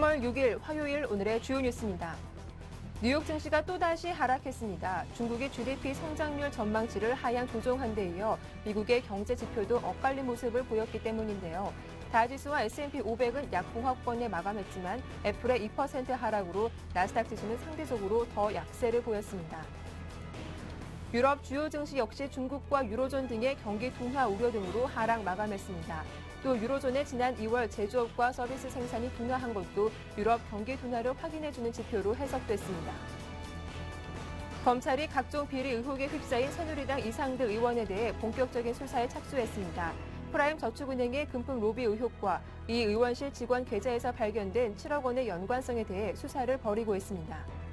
3월 6일 화요일 오늘의 주요 뉴스입니다. 뉴욕 증시가 또다시 하락했습니다. 중국이 GDP 성장률 전망치를 하향 조정한 데 이어 미국의 경제 지표도 엇갈린 모습을 보였기 때문인데요. 다지수와 S&P 500은 약보합권에 마감했지만 애플의 2% 하락으로 나스닥 지수는 상대적으로 더 약세를 보였습니다. 유럽 주요 증시 역시 중국과 유로존 등의 경기 둔화 우려 등으로 하락 마감했습니다. 또 유로존의 지난 2월 제조업과 서비스 생산이 둔화한 것도 유럽 경기 둔화를 확인해주는 지표로 해석됐습니다. 검찰이 각종 비리 의혹에 휩싸인 새누리당 이상득 의원에 대해 본격적인 수사에 착수했습니다. 프라임 저축은행의 금품 로비 의혹과 이 의원실 직원 계좌에서 발견된 7억 원의 연관성에 대해 수사를 벌이고 있습니다.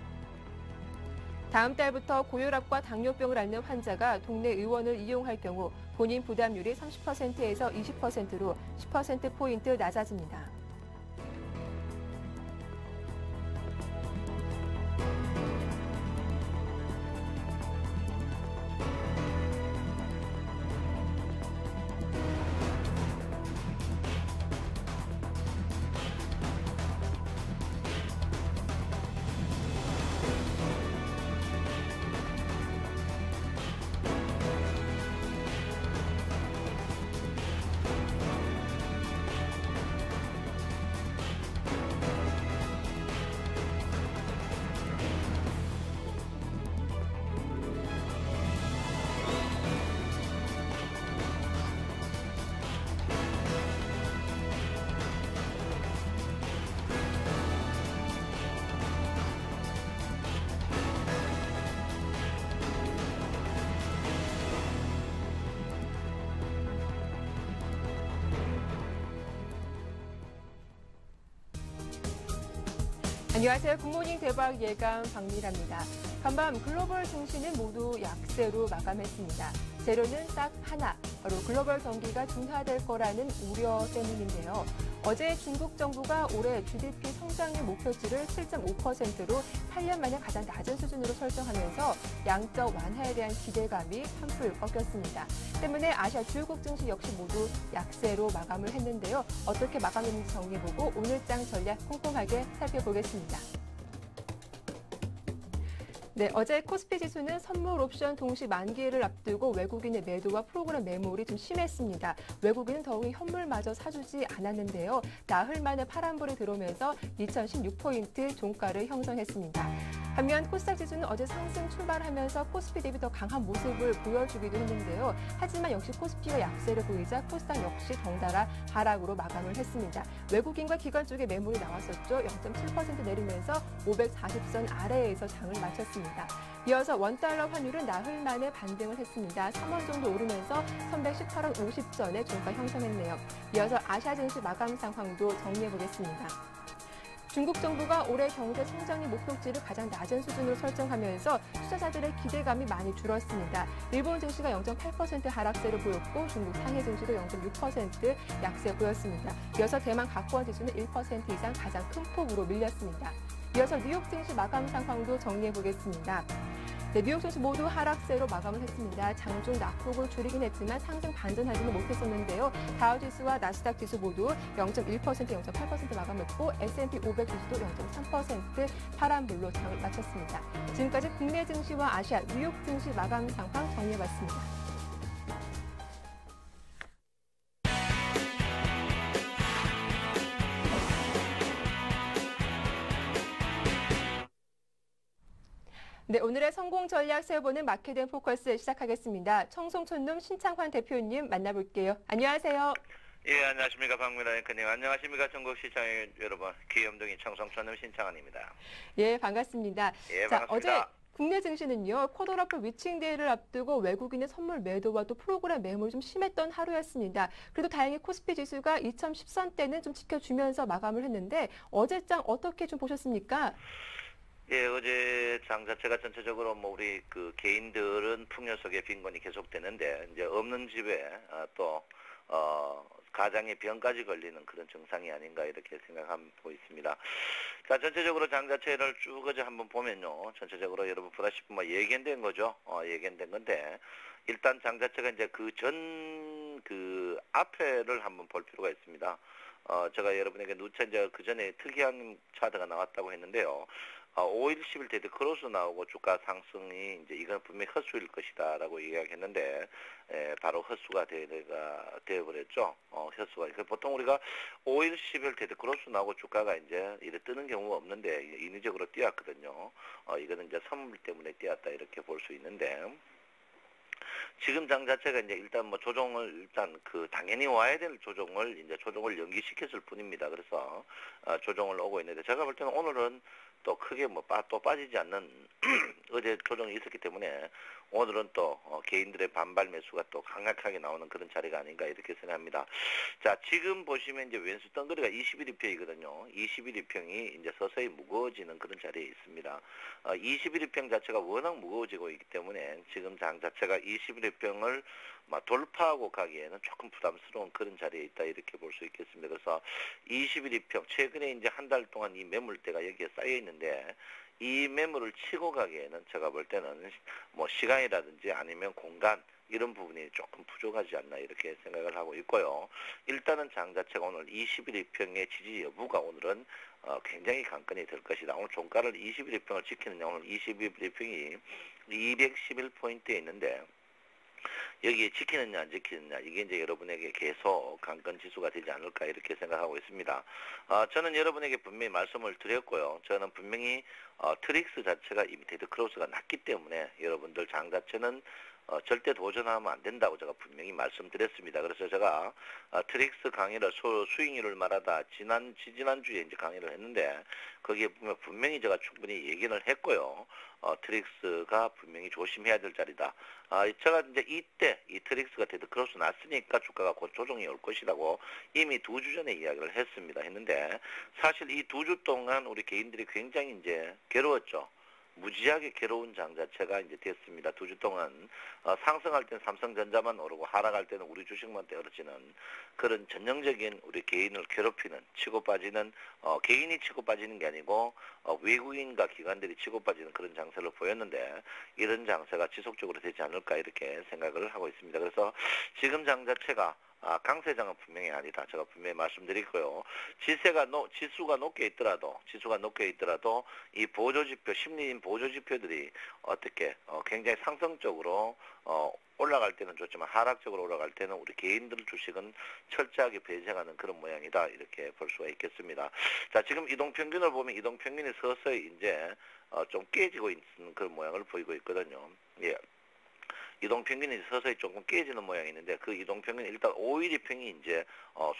다음 달부터 고혈압과 당뇨병을 앓는 환자가 동네 의원을 이용할 경우 본인 부담률이 30%에서 20%로 10%포인트 낮아집니다. 안녕하세요. 굿모닝 대박 예감 박미라입니다. 간밤 글로벌 증시는 모두 약세로 마감했습니다. 재료는 딱 하나, 바로 글로벌 경기가 둔화될 거라는 우려 때문인데요. 어제 중국 정부가 올해 GDP 성장률 목표치를 7.5%로 8년 만에 가장 낮은 수준으로 설정하면서 양적 완화에 대한 기대감이 한풀 꺾였습니다. 때문에 아시아 주요국 증시 역시 모두 약세로 마감을 했는데요. 어떻게 마감했는지 정리해보고 오늘장 전략 꼼꼼하게 살펴보겠습니다. 네, 어제 코스피 지수는 선물 옵션 동시 만기를 앞두고 외국인의 매도와 프로그램 매물이 좀 심했습니다. 외국인은 더욱이 현물마저 사주지 않았는데요. 나흘 만에 파란불이 들어오면서 2016포인트 종가를 형성했습니다. 반면 코스닥 지수는 어제 상승 출발하면서 코스피 대비 더 강한 모습을 보여주기도 했는데요. 하지만 역시 코스피가 약세를 보이자 코스닥 역시 덩달아 하락으로 마감을 했습니다. 외국인과 기관 쪽에 매물이 나왔었죠. 0.7% 내리면서 540선 아래에서 장을 마쳤습니다. 이어서 원달러 환율은 나흘 만에 반등을 했습니다. 3원 정도 오르면서 1118원 50전에 종가 형성했네요. 이어서 아시아 증시 마감 상황도 정리해보겠습니다. 중국 정부가 올해 경제 성장률 목표치를 가장 낮은 수준으로 설정하면서 투자자들의 기대감이 많이 줄었습니다. 일본 증시가 0.8% 하락세를 보였고 중국 상해 증시도 0.6% 약세 보였습니다. 이어서 대만 각권 지수는 1% 이상 가장 큰 폭으로 밀렸습니다. 이어서 뉴욕 증시 마감 상황도 정리해 보겠습니다. 네, 뉴욕 증시 모두 하락세로 마감을 했습니다. 장중 낙폭을 줄이긴 했지만 상승 반전하지는 못했었는데요. 다우지수와 나스닥 지수 모두 0.1%, 0.8% 마감했고 S&P 500 지수도 0.3% 파란불로 장을 마쳤습니다. 지금까지 국내 증시와 아시아 뉴욕 증시 마감 상황 정리해봤습니다. 네, 오늘의 성공 전략 세워보는 마켓앤 포커스 시작하겠습니다. 청송촌룸 신창환 대표님 만나볼게요. 안녕하세요. 예, 안녕하십니까. 박미라 앵커님. 안녕하십니까. 전국 시청자 여러분. 귀염둥이 청송촌룸 신창환입니다. 예, 반갑습니다. 예, 자, 반갑습니다. 어제 국내 증시는요, 쿼터러플 위칭데이를 앞두고 외국인의 선물 매도와 또 프로그램 매물이 좀 심했던 하루였습니다. 그래도 다행히 코스피 지수가 2010선대는 좀 지켜주면서 마감을 했는데 어제장 어떻게 좀 보셨습니까? 예, 어제 장 자체가 전체적으로 우리 개인들은 풍요 속에 빈곤이 계속되는데 이제 없는 집에 가장의 병까지 걸리는 그런 증상이 아닌가 이렇게 생각하고 있습니다. 자, 전체적으로 장 자체를 쭉 어제 한번 보면요, 전체적으로 여러분 보다시피 예견된 거죠. 예견된 건데 일단 장 자체가 이제 앞에를 한번 볼 필요가 있습니다. 제가 여러분에게 누차 이제 그 전에 특이한 차트가 나왔다고 했는데요. 5일, 10일 데드 크로스 나오고 주가 상승이 이제 이건 분명히 헛수일 것이다라고 이야기했는데 바로 헛수가 되어버렸죠. 헛수가. 보통 우리가 5일, 10일 데드 크로스 나오고 주가가 이제 이래 뜨는 경우가 없는데 인위적으로 뛰었거든요. 이거는 이제 선물 때문에 뛰었다 이렇게 볼 수 있는데. 지금 장 자체가 이제 일단 뭐 조정을 일단 당연히 와야 될 조정을 이제 조정을 연기시켰을 뿐입니다. 그래서 조정을 오고 있는데 제가 볼 때는 오늘은 또 크게 뭐 또 빠지지 않는 어제 조정이 있었기 때문에 오늘은 또 개인들의 반발 매수가 또 강력하게 나오는 그런 자리가 아닌가 이렇게 생각합니다. 자, 지금 보시면 이제 왼수 덩거리가 21일평이거든요. 21일평이 이제 서서히 무거워지는 그런 자리에 있습니다. 21일평 자체가 워낙 무거워지고 있기 때문에 지금 장 자체가 21일평을 돌파하고 가기에는 조금 부담스러운 그런 자리에 있다 이렇게 볼 수 있겠습니다. 그래서 21일평 최근에 이제 한 달 동안 이 매물대가 여기에 쌓여 있는데 이 매물을 치고 가기에는 제가 볼 때는 뭐 시간이라든지 아니면 공간 이런 부분이 조금 부족하지 않나 이렇게 생각을 하고 있고요. 일단은 장 자체가 오늘 21일평의 지지 여부가 오늘은 굉장히 관건이 될 것이다. 오늘 종가를 21일평을 지키느냐 오늘 21일평이 211포인트에 있는데 여기에 지키느냐 안 지키느냐 이게 이제 여러분에게 계속 관건 지수가 되지 않을까 이렇게 생각하고 있습니다. 저는 여러분에게 분명히 말씀을 드렸고요. 저는 분명히 트릭스 자체가 이미 데드 크로스가 났기 때문에 여러분들 장 자체는 절대 도전하면 안 된다고 제가 분명히 말씀드렸습니다. 그래서 제가 트릭스 강의를 수익률을 말하다 지난주에 이제 강의를 했는데 거기에 보면 분명히 제가 충분히 얘기를 했고요. 트릭스가 분명히 조심해야 될 자리다. 제가 이제 이때 이 트릭스가 데드 크로스 났으니까 주가가 곧 조정이 올 것이라고 이미 2주 전에 이야기를 했는데 사실 이 2주 동안 우리 개인들이 굉장히 이제 괴로웠죠. 무지하게 괴로운 장 자체가 이제 됐습니다. 2주 동안 상승할 때는 삼성전자만 오르고 하락할 때는 우리 주식만 떨어지는 그런 전형적인 우리 개인을 괴롭히는 치고 빠지는 개인이 치고 빠지는 게 아니고 외국인과 기관들이 치고 빠지는 그런 장세를 보였는데 이런 장세가 지속적으로 되지 않을까 이렇게 생각을 하고 있습니다. 그래서 지금 장 자체가 강세장은 분명히 아니다. 제가 분명히 말씀드리고요. 지수가 높게 있더라도 이 보조지표, 심리인 보조지표들이 어떻게 굉장히 상승적으로 올라갈 때는 좋지만 하락적으로 올라갈 때는 우리 개인들 주식은 철저하게 배제하는 그런 모양이다. 이렇게 볼 수가 있겠습니다. 자, 지금 이동평균을 보면 이동평균이 서서히 이제 좀 깨지고 있는 그런 모양을 보이고 있거든요. 예. 이동평균이 서서히 조금 깨지는 모양이 있는데 그 이동평균이 일단 5일이평이 이제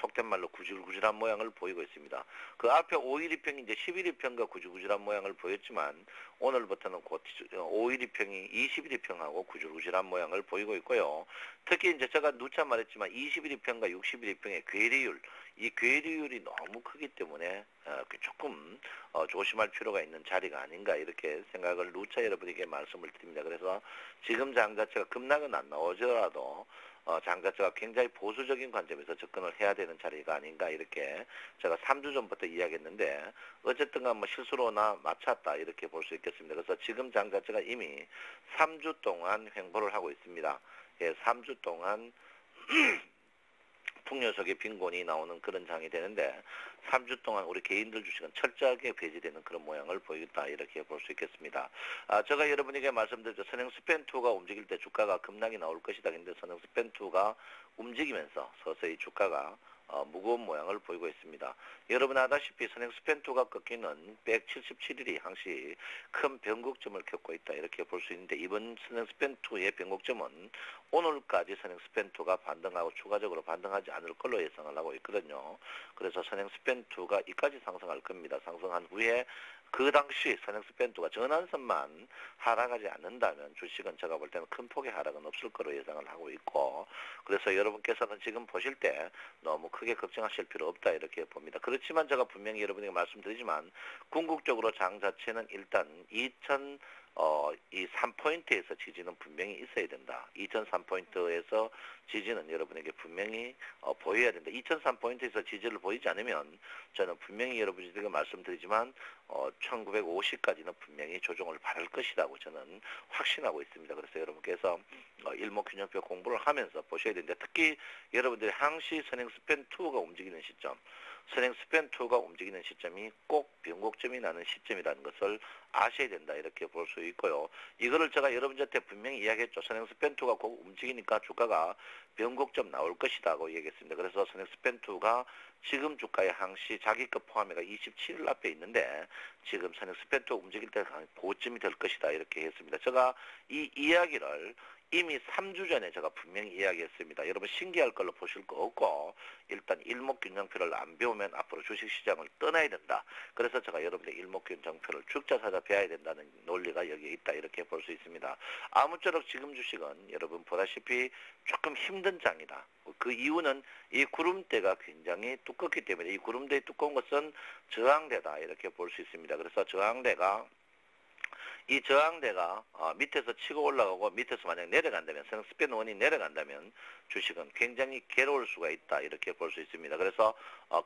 속된 말로 구질구질한 모양을 보이고 있습니다. 그 앞에 5일이평이 이제 11일평과 구질구질한 모양을 보였지만 오늘부터는 곧 5일이평이 21일평하고 구질구질한 모양을 보이고 있고요. 특히 이제 제가 누차 말했지만 21일평과 60일평의 괴리율 이 괴리율이 너무 크기 때문에 조금 조심할 필요가 있는 자리가 아닌가 이렇게 생각을 누차 여러분에게 말씀을 드립니다. 그래서 지금 장 자체가 급락은 안 나오더라도 장 자체가 굉장히 보수적인 관점에서 접근을 해야 되는 자리가 아닌가 이렇게 제가 3주 전부터 이야기했는데 어쨌든간 뭐 실수로나 맞췄다 이렇게 볼 수 있겠습니다. 그래서 지금 장 자체가 이미 3주 동안 횡보를 하고 있습니다. 예, 3주 동안 풍요속의 빈곤이 나오는 그런 장이 되는데 3주 동안 우리 개인들 주식은 철저하게 배제되는 그런 모양을 보이겠다 이렇게 볼 수 있겠습니다. 제가 여러분에게 말씀드렸죠. 선행스펜2가 움직일 때 주가가 급락이 나올 것이다. 근데 선행스펜2가 움직이면서 서서히 주가가 무거운 모양을 보이고 있습니다. 여러분 아다시피 선행스펜2가 꺾이는 177일이 항시 큰 변곡점을 겪고 있다 이렇게 볼 수 있는데 이번 선행스펜2의 변곡점은 오늘까지 선행스펜2가 반등하고 추가적으로 반등하지 않을 걸로 예상을 하고 있거든요. 그래서 선행스펜2가 이까지 상승할 겁니다. 상승한 후에 그 당시 선행스펜2가 전환선만 하락하지 않는다면 주식은 제가 볼 때는 큰 폭의 하락은 없을 거로 예상을 하고 있고 그래서 여러분께서는 지금 보실 때 너무 크게 걱정하실 필요 없다 이렇게 봅니다. 그렇지만 제가 분명히 여러분에게 말씀드리지만 궁극적으로 장 자체는 일단 이 3포인트에서 지지는 분명히 있어야 된다. 2003포인트에서 지지는 여러분에게 분명히 보여야 된다. 2003포인트에서 지지를 보이지 않으면 저는 분명히 여러분에게 말씀드리지만 1950까지는 분명히 조정을 받을 것이라고 저는 확신하고 있습니다. 그래서 여러분께서 일목균형표 공부를 하면서 보셔야 되는데 특히 여러분들이 항시 선행스펜2가 움직이는 시점 선행 스팬2가 움직이는 시점이 꼭 변곡점이 나는 시점이라는 것을 아셔야 된다 이렇게 볼 수 있고요. 이거를 제가 여러분한테 분명히 이야기했죠. 선행 스팬2가 꼭 움직이니까 주가가 변곡점 나올 것이라고 얘기했습니다. 그래서 선행 스팬2가 지금 주가의 항시 자기급 포함해가 27일 앞에 있는데 지금 선행 스팬2 움직일 때 고점이 될 것이다 이렇게 했습니다. 제가 이 이야기를 이미 3주 전에 제가 분명히 이야기했습니다. 여러분 신기할 걸로 보실 거 없고 일단 일목균형표를 안 배우면 앞으로 주식시장을 떠나야 된다. 그래서 제가 여러분들 일목균형표를 죽자사자 배워야 된다는 논리가 여기에 있다 이렇게 볼 수 있습니다. 아무쪼록 지금 주식은 여러분 보다시피 조금 힘든 장이다. 그 이유는 이 구름대가 굉장히 두껍기 때문에 이 구름대의 두꺼운 것은 저항대다 이렇게 볼 수 있습니다. 그래서 이 저항대가 밑에서 치고 올라가고 밑에서 만약 내려간다면 스팬 원이 내려간다면 주식은 굉장히 괴로울 수가 있다 이렇게 볼 수 있습니다. 그래서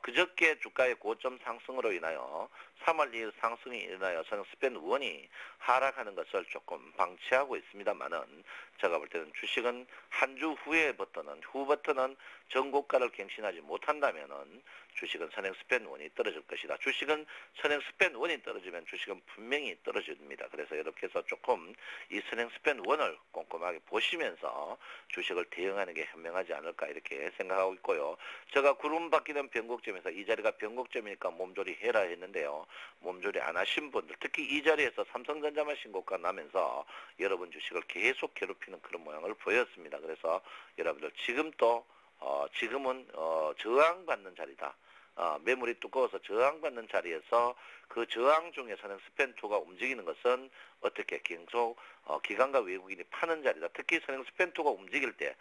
그저께 주가의 고점 상승으로 인하여 3월 2일 상승이 일어나여 스팬 원이 하락하는 것을 조금 방치하고 있습니다만은 제가 볼 때는 주식은 한 주 후부터는 전고가를 갱신하지 못한다면은 주식은 선행 스팬 원이 떨어질 것이다. 주식은 선행 스팬 원이 떨어지면 주식은 분명히 떨어집니다. 그래서 이렇게 해서 조금 이 선행 스팬 원을 꼼꼼하게 보시면서 주식을 대응하는 게 현명하지 않을까 이렇게 생각하고 있고요. 제가 구름 바뀌는 변곡점에서 이 자리가 변곡점이니까 몸조리 해라 했는데요. 몸조리 안 하신 분들 특히 이 자리에서 삼성전자만 신고가 나면서 여러분 주식을 계속 괴롭히는 그런 모양을 보였습니다. 그래서 여러분들 지금은 저항받는 자리다. 매물이 두꺼워서 저항받는 자리에서 그 저항 중에서는 스팬2가 움직이는 것은 어떻게 계속 기관과 외국인이 파는 자리다. 특히 선행 스팬2가 움직일 때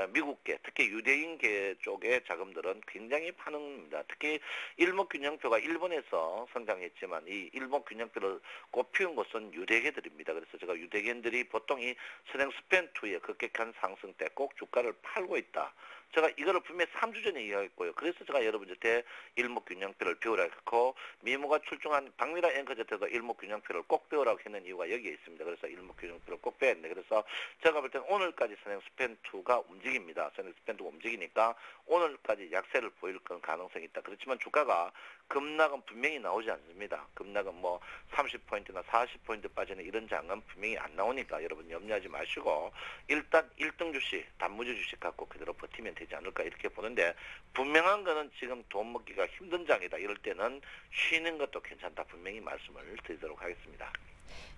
미국계 특히 유대인계 쪽의 자금들은 굉장히 파는입니다. 특히 일목균형표가 일본에서 성장했지만 이 일목균형표를 꼽히는 곳은 유대계들입니다. 그래서 제가 유대계들이 보통 이 선행 스팬2의 급격한 상승 때 꼭 주가를 팔고 있다. 제가 이거를 분명히 3주 전에 이야기했고요. 그래서 제가 여러분한테 일목균형표를 배우라 했고 미모가 출중한 박미라 앵커제트가 일목균형표를 꼭 배우라고 했는 이유가 여기에 있습니다. 그래서 일목균형표를 꼭 배워야 되는데 그래서 제가 볼 때는 오늘까지 선행 스팬2가 움직입니다. 선행 스팬2가 움직이니까 오늘까지 약세를 보일 가능성이 있다. 그렇지만 주가가 급락은 분명히 나오지 않습니다. 급락은 뭐 30포인트나 40포인트 빠지는 이런 장은 분명히 안 나오니까 여러분 염려하지 마시고 일단 1등 주식, 단무지 주식 갖고 그대로 버티면 되지 않을까 이렇게 보는데 분명한 거는 지금 돈 먹기가 힘든 장이다. 이럴 때는 쉬는 것도 괜찮다. 분명히 말씀을 드리도록 하겠습니다.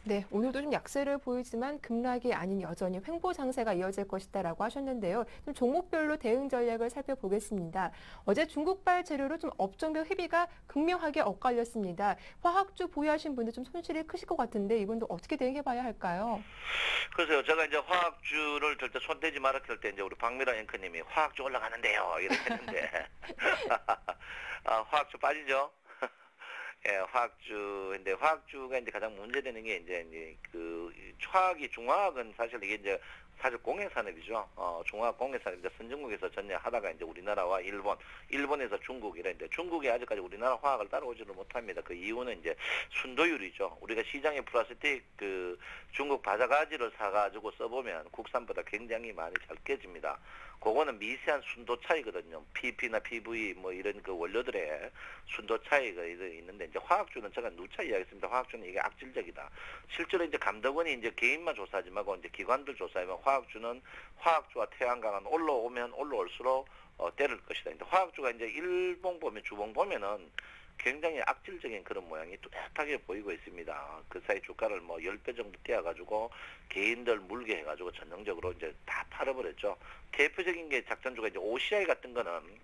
네, 오늘도 좀 약세를 보이지만 급락이 아닌 여전히 횡보 장세가 이어질 것이다라고 하셨는데요. 좀 종목별로 대응 전략을 살펴보겠습니다. 어제 중국발 재료로 좀 업종별 희비가 극명하게 엇갈렸습니다. 화학주 보유하신 분들 좀 손실이 크실 것 같은데 이분도 어떻게 대응해봐야 할까요? 그래서 제가 이제 화학주를 절대 손대지 마라 할 때 이제 우리 박미라 앵커님이 화학주 올라가는데요 이렇게 했는데 화학주 빠지죠. 예, 화학주인데 화학주가 이제 가장 문제되는 게 이제 그 화학이 중화학은 사실 이게 이제 사실 공해산업이죠. 중화학 공해산업인데 선진국에서 전략하다가 이제 우리나라와 일본에서 중국 이랬는데 중국이 아직까지 우리나라 화학을 따라오지를 못합니다. 그 이유는 이제 순도율이죠. 우리가 시장에 플라스틱 그 중국 바자가지를 사가지고 써보면 국산보다 굉장히 많이 잘 깨집니다. 그거는 미세한 순도 차이거든요. PP나 PV 뭐 이런 그 원료들의 순도 차이가 있는데 이제 화학주는 제가 누차 이야기했습니다. 화학주는 이게 악질적이다. 실제로 이제 감독원이 이제 개인만 조사하지 말고 이제 기관들 조사하면 화학주와 태양광은 올라오면 올라올수록 때릴 것이다. 근데 화학주가 이제 주봉 보면은 굉장히 악질적인 그런 모양이 뚜렷하게 보이고 있습니다. 그 사이 주가를 뭐 10배 정도 떼어가지고 개인들 물게 해가지고 전형적으로 이제 다 팔아버렸죠. 대표적인 게 작전주가 이제 OCI 같은 거는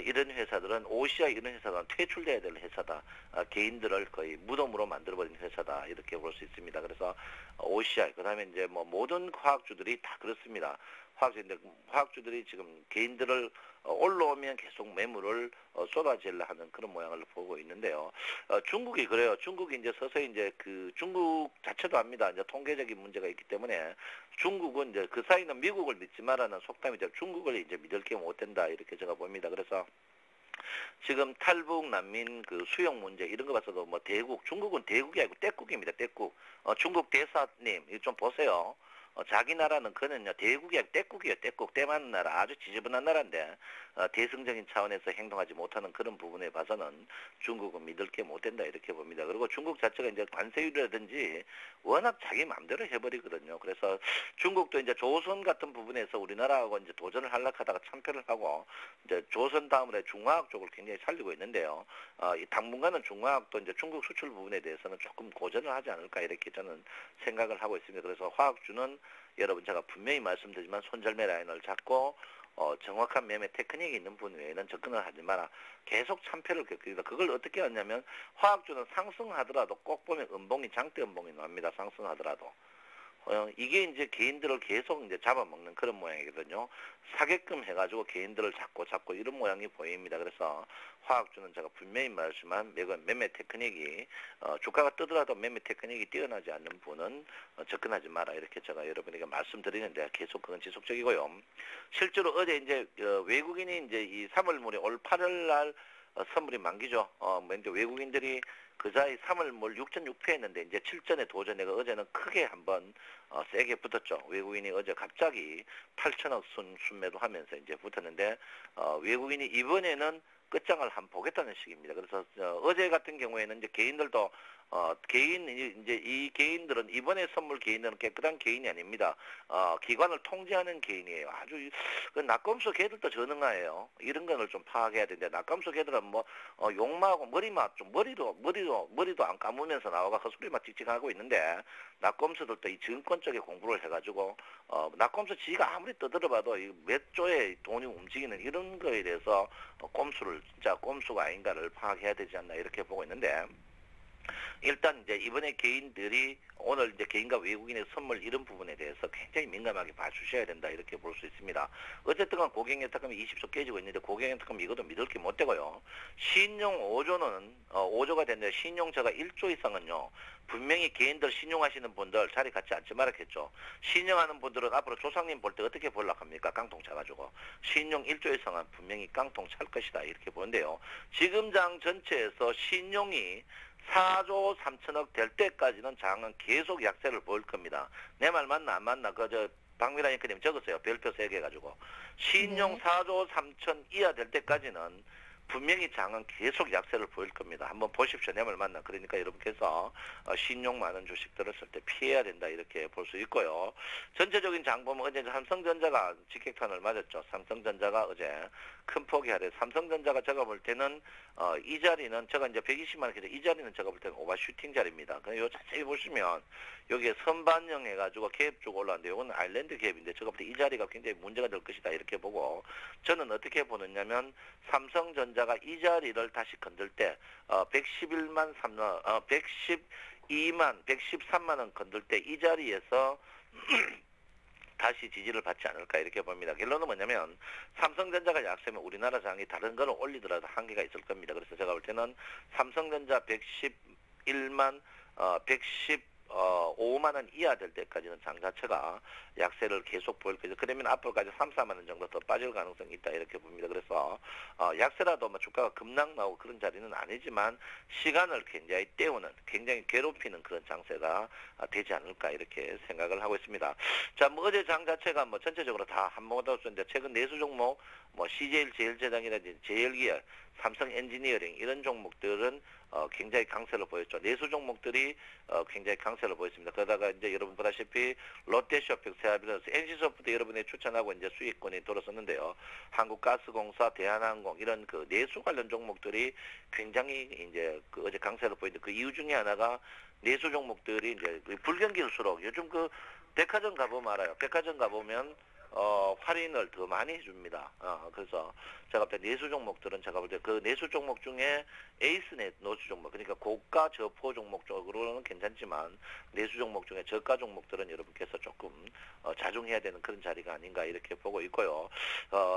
이런 회사들은 OCI 이런 회사가 퇴출돼야 될 회사다. 개인들을 거의 무덤으로 만들어버린 회사다. 이렇게 볼 수 있습니다. 그래서 OCI 그다음에 이제 뭐 모든 화학주들이 다 그렇습니다. 화학주들이 지금 개인들을 올라오면 계속 매물을 쏟아지려 하는 그런 모양을 보고 있는데요. 중국이 그래요. 중국이 이제 서서히 이제 그 중국 자체도 압니다. 이제 통계적인 문제가 있기 때문에 중국은 이제 그 사이는 미국을 믿지 말라는 속담이 죠 중국을 이제 믿을 게 못 된다 이렇게 제가 봅니다. 그래서 지금 탈북 난민 그 수용 문제 이런 거 봐서도 뭐 중국은 대국이 아니고 떼국입니다. 떼국. 중국 대사님 이거 좀 보세요. 자기 나라는 그는요 대국이야 떼국이에요. 떼국 때 많은 나라 아주 지저분한 나라인데 대승적인 차원에서 행동하지 못하는 그런 부분에 봐서는 중국은 믿을 게 못 된다 이렇게 봅니다. 그리고 중국 자체가 이제 관세율이라든지 워낙 자기 마음대로 해버리거든요. 그래서 중국도 이제 조선 같은 부분에서 우리나라하고 이제 도전을 하려하다가 참패를 하고 이제 조선 다음으로 중화학 쪽을 굉장히 살리고 있는데요. 이 당분간은 중화학도 이제 중국 수출 부분에 대해서는 조금 고전을 하지 않을까 이렇게 저는 생각을 하고 있습니다. 그래서 화학주는 여러분 제가 분명히 말씀드리지만 손절매 라인을 잡고 정확한 매매 테크닉이 있는 분 외에는 접근을 하지 마라. 계속 참패를 겪습니다. 그걸 어떻게 하냐면 화학주는 상승하더라도 꼭 보면 음봉이 장대 음봉이 나옵니다. 상승하더라도. 이게 이제 개인들을 계속 이제 잡아먹는 그런 모양이거든요. 사게끔 해가지고 개인들을 잡고 이런 모양이 보입니다. 그래서 화학주는 제가 분명히 말씀한 매매 테크닉이 주가가 뜨더라도 매매 테크닉이 뛰어나지 않는 분은 접근하지 마라 이렇게 제가 여러분에게 말씀드리는데 계속 그건 지속적이고요. 실제로 어제 이제 외국인이 이제 이 3월물에 올 8월날 선물이 만기죠. 이제 외국인들이 그 사이 3월물 6,600 했는데 이제 7전에 도전해가 어제는 크게 한번 세게 붙었죠. 외국인이 어제 갑자기 8천억 순매도 하면서 이제 붙었는데 외국인이 이번에는 끝장을 한번 보겠다는 식입니다. 그래서 어제 같은 경우에는 이제 개인들도 이제 이 개인들은 이번에 선물 개인들은 깨끗한 개인이 아닙니다. 기관을 통제하는 개인이에요. 아주 그 낙검수 개들도 전능화예요. 이런 거를 좀 파악해야 되는데 낙검수 개들은 뭐 욕마하고 머리도 안 감으면서 나와가 헛소리만 찍찍하고 있는데 낙검수들도 이 증권 쪽에 공부를 해가지고 낙검수 지가 아무리 떠들어봐도 몇 조의 돈이 움직이는 이런 거에 대해서 꼼수를 진짜 꼼수가 아닌가를 파악해야 되지 않나 이렇게 보고 있는데. 일단 이제 이번에 개인들이 오늘 이제 개인과 외국인의 선물 이런 부분에 대해서 굉장히 민감하게 봐주셔야 된다 이렇게 볼 수 있습니다. 어쨌든 고객의 특감이 20조 깨지고 있는데 고객의 특감 이것도 믿을 게 못 되고요. 신용 5조는 5조가 됐는데 신용자가 1조 이상은요. 분명히 개인들 신용하시는 분들 자리 갖지 않지 말았겠죠. 신용하는 분들은 앞으로 조상님 볼 때 어떻게 보려고 합니까? 깡통 차가지고. 신용 1조 이상은 분명히 깡통 찰 것이다 이렇게 보는데요. 지금 장 전체에서 신용이 4조 3천억 될 때까지는 장은 계속 약세를 보일 겁니다. 내 말 맞나 안 맞나 박미라 앵커님 적었어요. 별표 3개 가지고. 신용 네. 4조 3천 이하 될 때까지는 분명히 장은 계속 약세를 보일 겁니다. 한번 보십시오. 내 말 맞나. 그러니까 여러분께서 신용 많은 주식들을 쓸 때 피해야 된다 이렇게 볼 수 있고요. 전체적인 장 보면 어제 삼성전자가 직격탄을 맞았죠. 삼성전자가 어제 큰 폭이 하래. 삼성전자가 제가 볼 때는 이 자리는 제가 이제 120만 원 이 자리는 제가 볼 때는 오버슈팅 자리입니다. 그냥 요 자세히 보시면 여기에 선반영 해가지고 갭 쭉 올라왔는데 이건 아일랜드 갭인데 제가 볼 때 이 자리가 굉장히 문제가 될 것이다 이렇게 보고 저는 어떻게 보느냐면 삼성전자가 이 자리를 다시 건들 때 111만 112만 113만 원 건들 때 이 자리에서 다시 지지를 받지 않을까 이렇게 봅니다. 결론은 뭐냐면 삼성전자가 약세면 우리나라 장이 다른 거를 올리더라도 한계가 있을 겁니다. 그래서 제가 볼 때는 삼성전자 111만 115만 원 이하 될 때까지는 장 자체가 약세를 계속 보일 거죠. 그러면 앞으로까지 3, 4만 원 정도 더 빠질 가능성이 있다 이렇게 봅니다. 그래서 약세라도 뭐 주가가 급락 나오고 그런 자리는 아니지만 시간을 굉장히 때우는 굉장히 괴롭히는 그런 장세가 되지 않을까 이렇게 생각을 하고 있습니다. 자, 뭐 어제 장 자체가 뭐 전체적으로 다 한번더 쏘는데 최근 내수 종목 뭐 CJ 제일제당이라든지 제일기업, 삼성 엔지니어링 이런 종목들은 굉장히 강세를 보였죠. 내수 종목들이 굉장히 강세를 보였습니다. 그러다가 이제 여러분 보다시피 롯데쇼핑, 세아비스, NC소프트 여러분이 추천하고 이제 수익권이 돌아섰는데요. 한국가스공사, 대한항공 이런 그 내수 관련 종목들이 굉장히 이제 그 어제 강세를 보이는데 그 이유 중에 하나가 내수 종목들이 이제 불경기일수록 요즘 그 백화점 가보면 알아요. 백화점 가보면 할인을 더 많이 해줍니다. 그래서 제가 볼 때 내수 종목들은 제가 볼 때 그 내수 종목 중에 에이스 노수 종목, 그러니까 고가 저포 종목 쪽으로는 괜찮지만 내수 종목 중에 저가 종목들은 여러분께서 조금 자중해야 되는 그런 자리가 아닌가 이렇게 보고 있고요.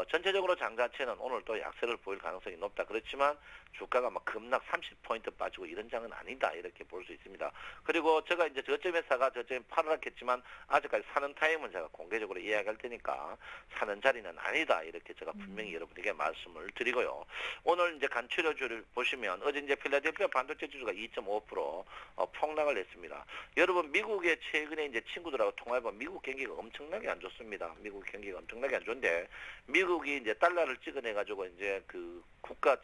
전체적으로 장 자체는 오늘 또 약세를 보일 가능성이 높다. 그렇지만 주가가 막 급락 30포인트 빠지고 이런 장은 아니다 이렇게 볼 수 있습니다. 그리고 제가 이제 저점에 사가 저점에 팔으라 했지만 아직까지 사는 타임은 제가 공개적으로 이야기할 테니까 사는 자리는 아니다. 이렇게 제가 분명히 여러분에게 말씀을 드리고요. 오늘 이제 간추려주를 보시면 어제 이제 필라델피아 반도체 지수가 2.5% 폭락을 했습니다. 여러분 미국의 최근에 이제 친구들하고 통화해보면 미국 경기가 엄청나게 안 좋습니다. 미국 경기가 엄청나게 안 좋은데 미국이 이제 달러를 찍어내가지고 이제 그 국가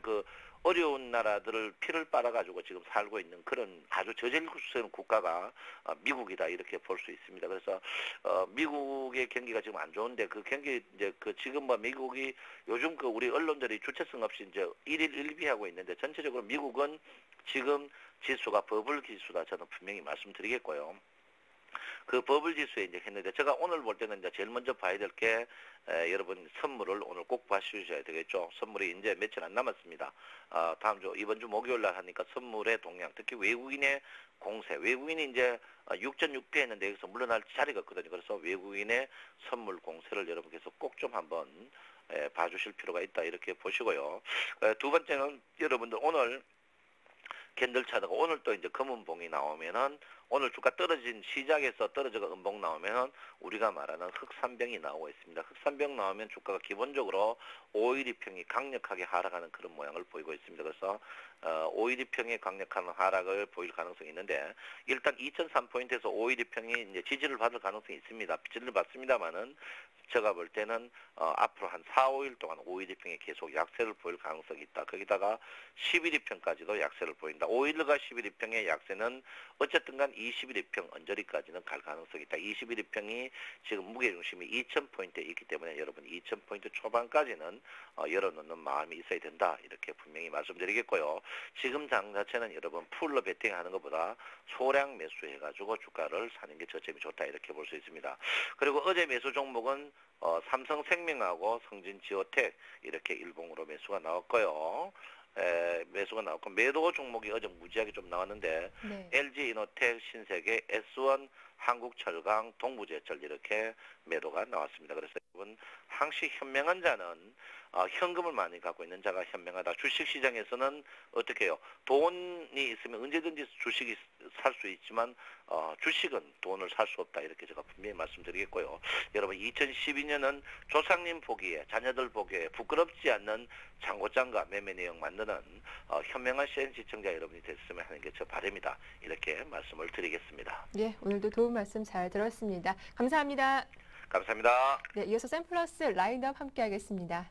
그 어려운 나라들을 피를 빨아가지고 지금 살고 있는 그런 아주 저질스러운 국가가 미국이다 이렇게 볼 수 있습니다. 그래서 미국의 경기가 지금 안 좋은데 그 경기 이제 그 지금 뭐 미국이 요즘 그 우리 언론들이 주체성 없이 이제 일일 일비하고 있는데 전체적으로 미국은 지금 지수가 버블 지수다 저는 분명히 말씀드리겠고요. 그 버블 지수에 이제 했는데 제가 오늘 볼 때는 이제 제일 먼저 봐야 될 게 여러분 선물을 오늘 꼭 봐주셔야 되겠죠. 선물이 이제 며칠 안 남았습니다. 다음 주 이번 주 목요일 날 하니까 선물의 동향 특히 외국인의 공세 외국인이 이제 6.6배 했는데 여기서 물러날 자리가 없거든요. 그래서 외국인의 선물 공세를 여러분께서 꼭 좀 한번 봐주실 필요가 있다 이렇게 보시고요. 두 번째는 여러분들 오늘 캔들 차트가 오늘 또 이제 검은 봉이 나오면은 오늘 주가 떨어진 시작에서 떨어져가 음봉 나오면은 우리가 말하는 흑산병이 나오고 있습니다. 흑산병 나오면 주가가 기본적으로 512평이 강력하게 하락하는 그런 모양을 보이고 있습니다. 그래서 512평이 강력한 하락을 보일 가능성이 있는데 일단 2003포인트에서 512평이 이제 지지를 받을 가능성이 있습니다. 지지를 받습니다만은 제가 볼 때는 앞으로 한 4, 5일 동안 512평이 계속 약세를 보일 가능성이 있다. 거기다가 1112평까지도 약세를 보인다. 5일과 1112평의 약세는 어쨌든 간 21평 언저리까지는 갈 가능성이 있다. 21평이 지금 무게중심이 2000포인트에 있기 때문에 여러분 2000포인트 초반까지는 열어놓는 마음이 있어야 된다. 이렇게 분명히 말씀드리겠고요. 지금 장 자체는 여러분 풀로 베팅하는 것보다 소량 매수해가지고 주가를 사는 게 저점이 좋다. 이렇게 볼 수 있습니다. 그리고 어제 매수 종목은 삼성생명하고 성진지오텍 이렇게 일봉으로 매수가 나왔고요. 매수가 나왔고 매도 종목이 어제 무지하게 좀 나왔는데 네. LG이노텍, 신세계, S1, 한국철강, 동부제철 이렇게 매도가 나왔습니다. 그래서 여러분 항시 현명한 자는 현금을 많이 갖고 있는 자가 현명하다. 주식시장에서는 어떻게 해요? 돈이 있으면 언제든지 주식이 살 수 있지만 주식은 돈을 살 수 없다. 이렇게 제가 분명히 말씀드리겠고요. 여러분 2012년은 조상님 보기에 자녀들 보기에 부끄럽지 않는 장고장과 매매 내용 만드는 현명한 CN 시청자 여러분이 됐으면 하는 게 저 바람이다. 이렇게 말씀을 드리겠습니다. 예, 오늘도 도움 말씀 잘 들었습니다. 감사합니다. 감사합니다. 네, 이어서 샘플러스 라인업 함께 하겠습니다.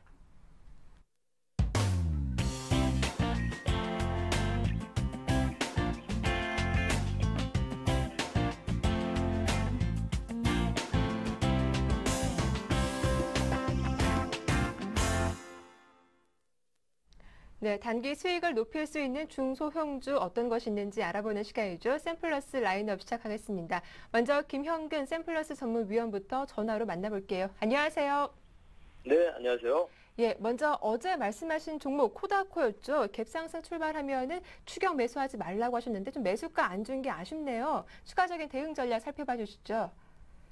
네, 단기 수익을 높일 수 있는 중소형주 어떤 것이 있는지 알아보는 시간이죠. 샘플러스 라인업 시작하겠습니다. 먼저 김형근 샘플러스 전문위원부터 전화로 만나볼게요. 안녕하세요. 네, 안녕하세요. 예, 먼저 어제 말씀하신 종목 코다코였죠. 갭상승 출발하면은 추격 매수하지 말라고 하셨는데 좀 매수가 안 준 게 아쉽네요. 추가적인 대응 전략 살펴봐 주시죠.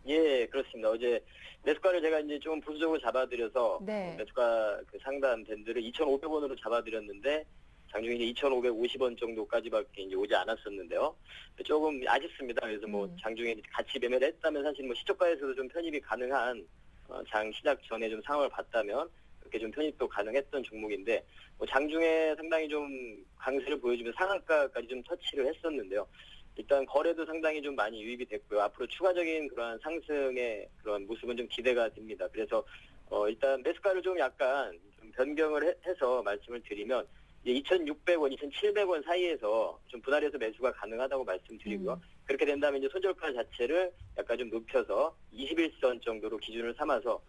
예, 그렇습니다. 어제 매수가를 제가 이제 좀 보수적으로 잡아드려서 네. 매수가 그 상단 밴드를 2,500원으로 잡아드렸는데 장중에 이제 2,550원 정도까지밖에 이제 오지 않았었는데요. 조금 아쉽습니다. 그래서 뭐 장중에 같이 매매를 했다면 사실 뭐 시초가에서도 좀 편입이 가능한 장 시작 전에 좀 상황을 봤다면 그렇게 좀 편입도 가능했던 종목인데 뭐 장중에 상당히 좀 강세를 보여주면 상한가까지 좀 터치를 했었는데요. 일단 거래도 상당히 좀 많이 유입이 됐고요. 앞으로 추가적인 그러한 상승의 그런 모습은 좀 기대가 됩니다. 그래서 일단 매수가를 좀 약간 좀 변경을 해서 말씀을 드리면 2,600원, 2,700원 사이에서 좀 분할해서 매수가 가능하다고 말씀드리고요. 그렇게 된다면 이제 손절가 자체를 약간 좀 높여서 21선 정도로 기준을 삼아서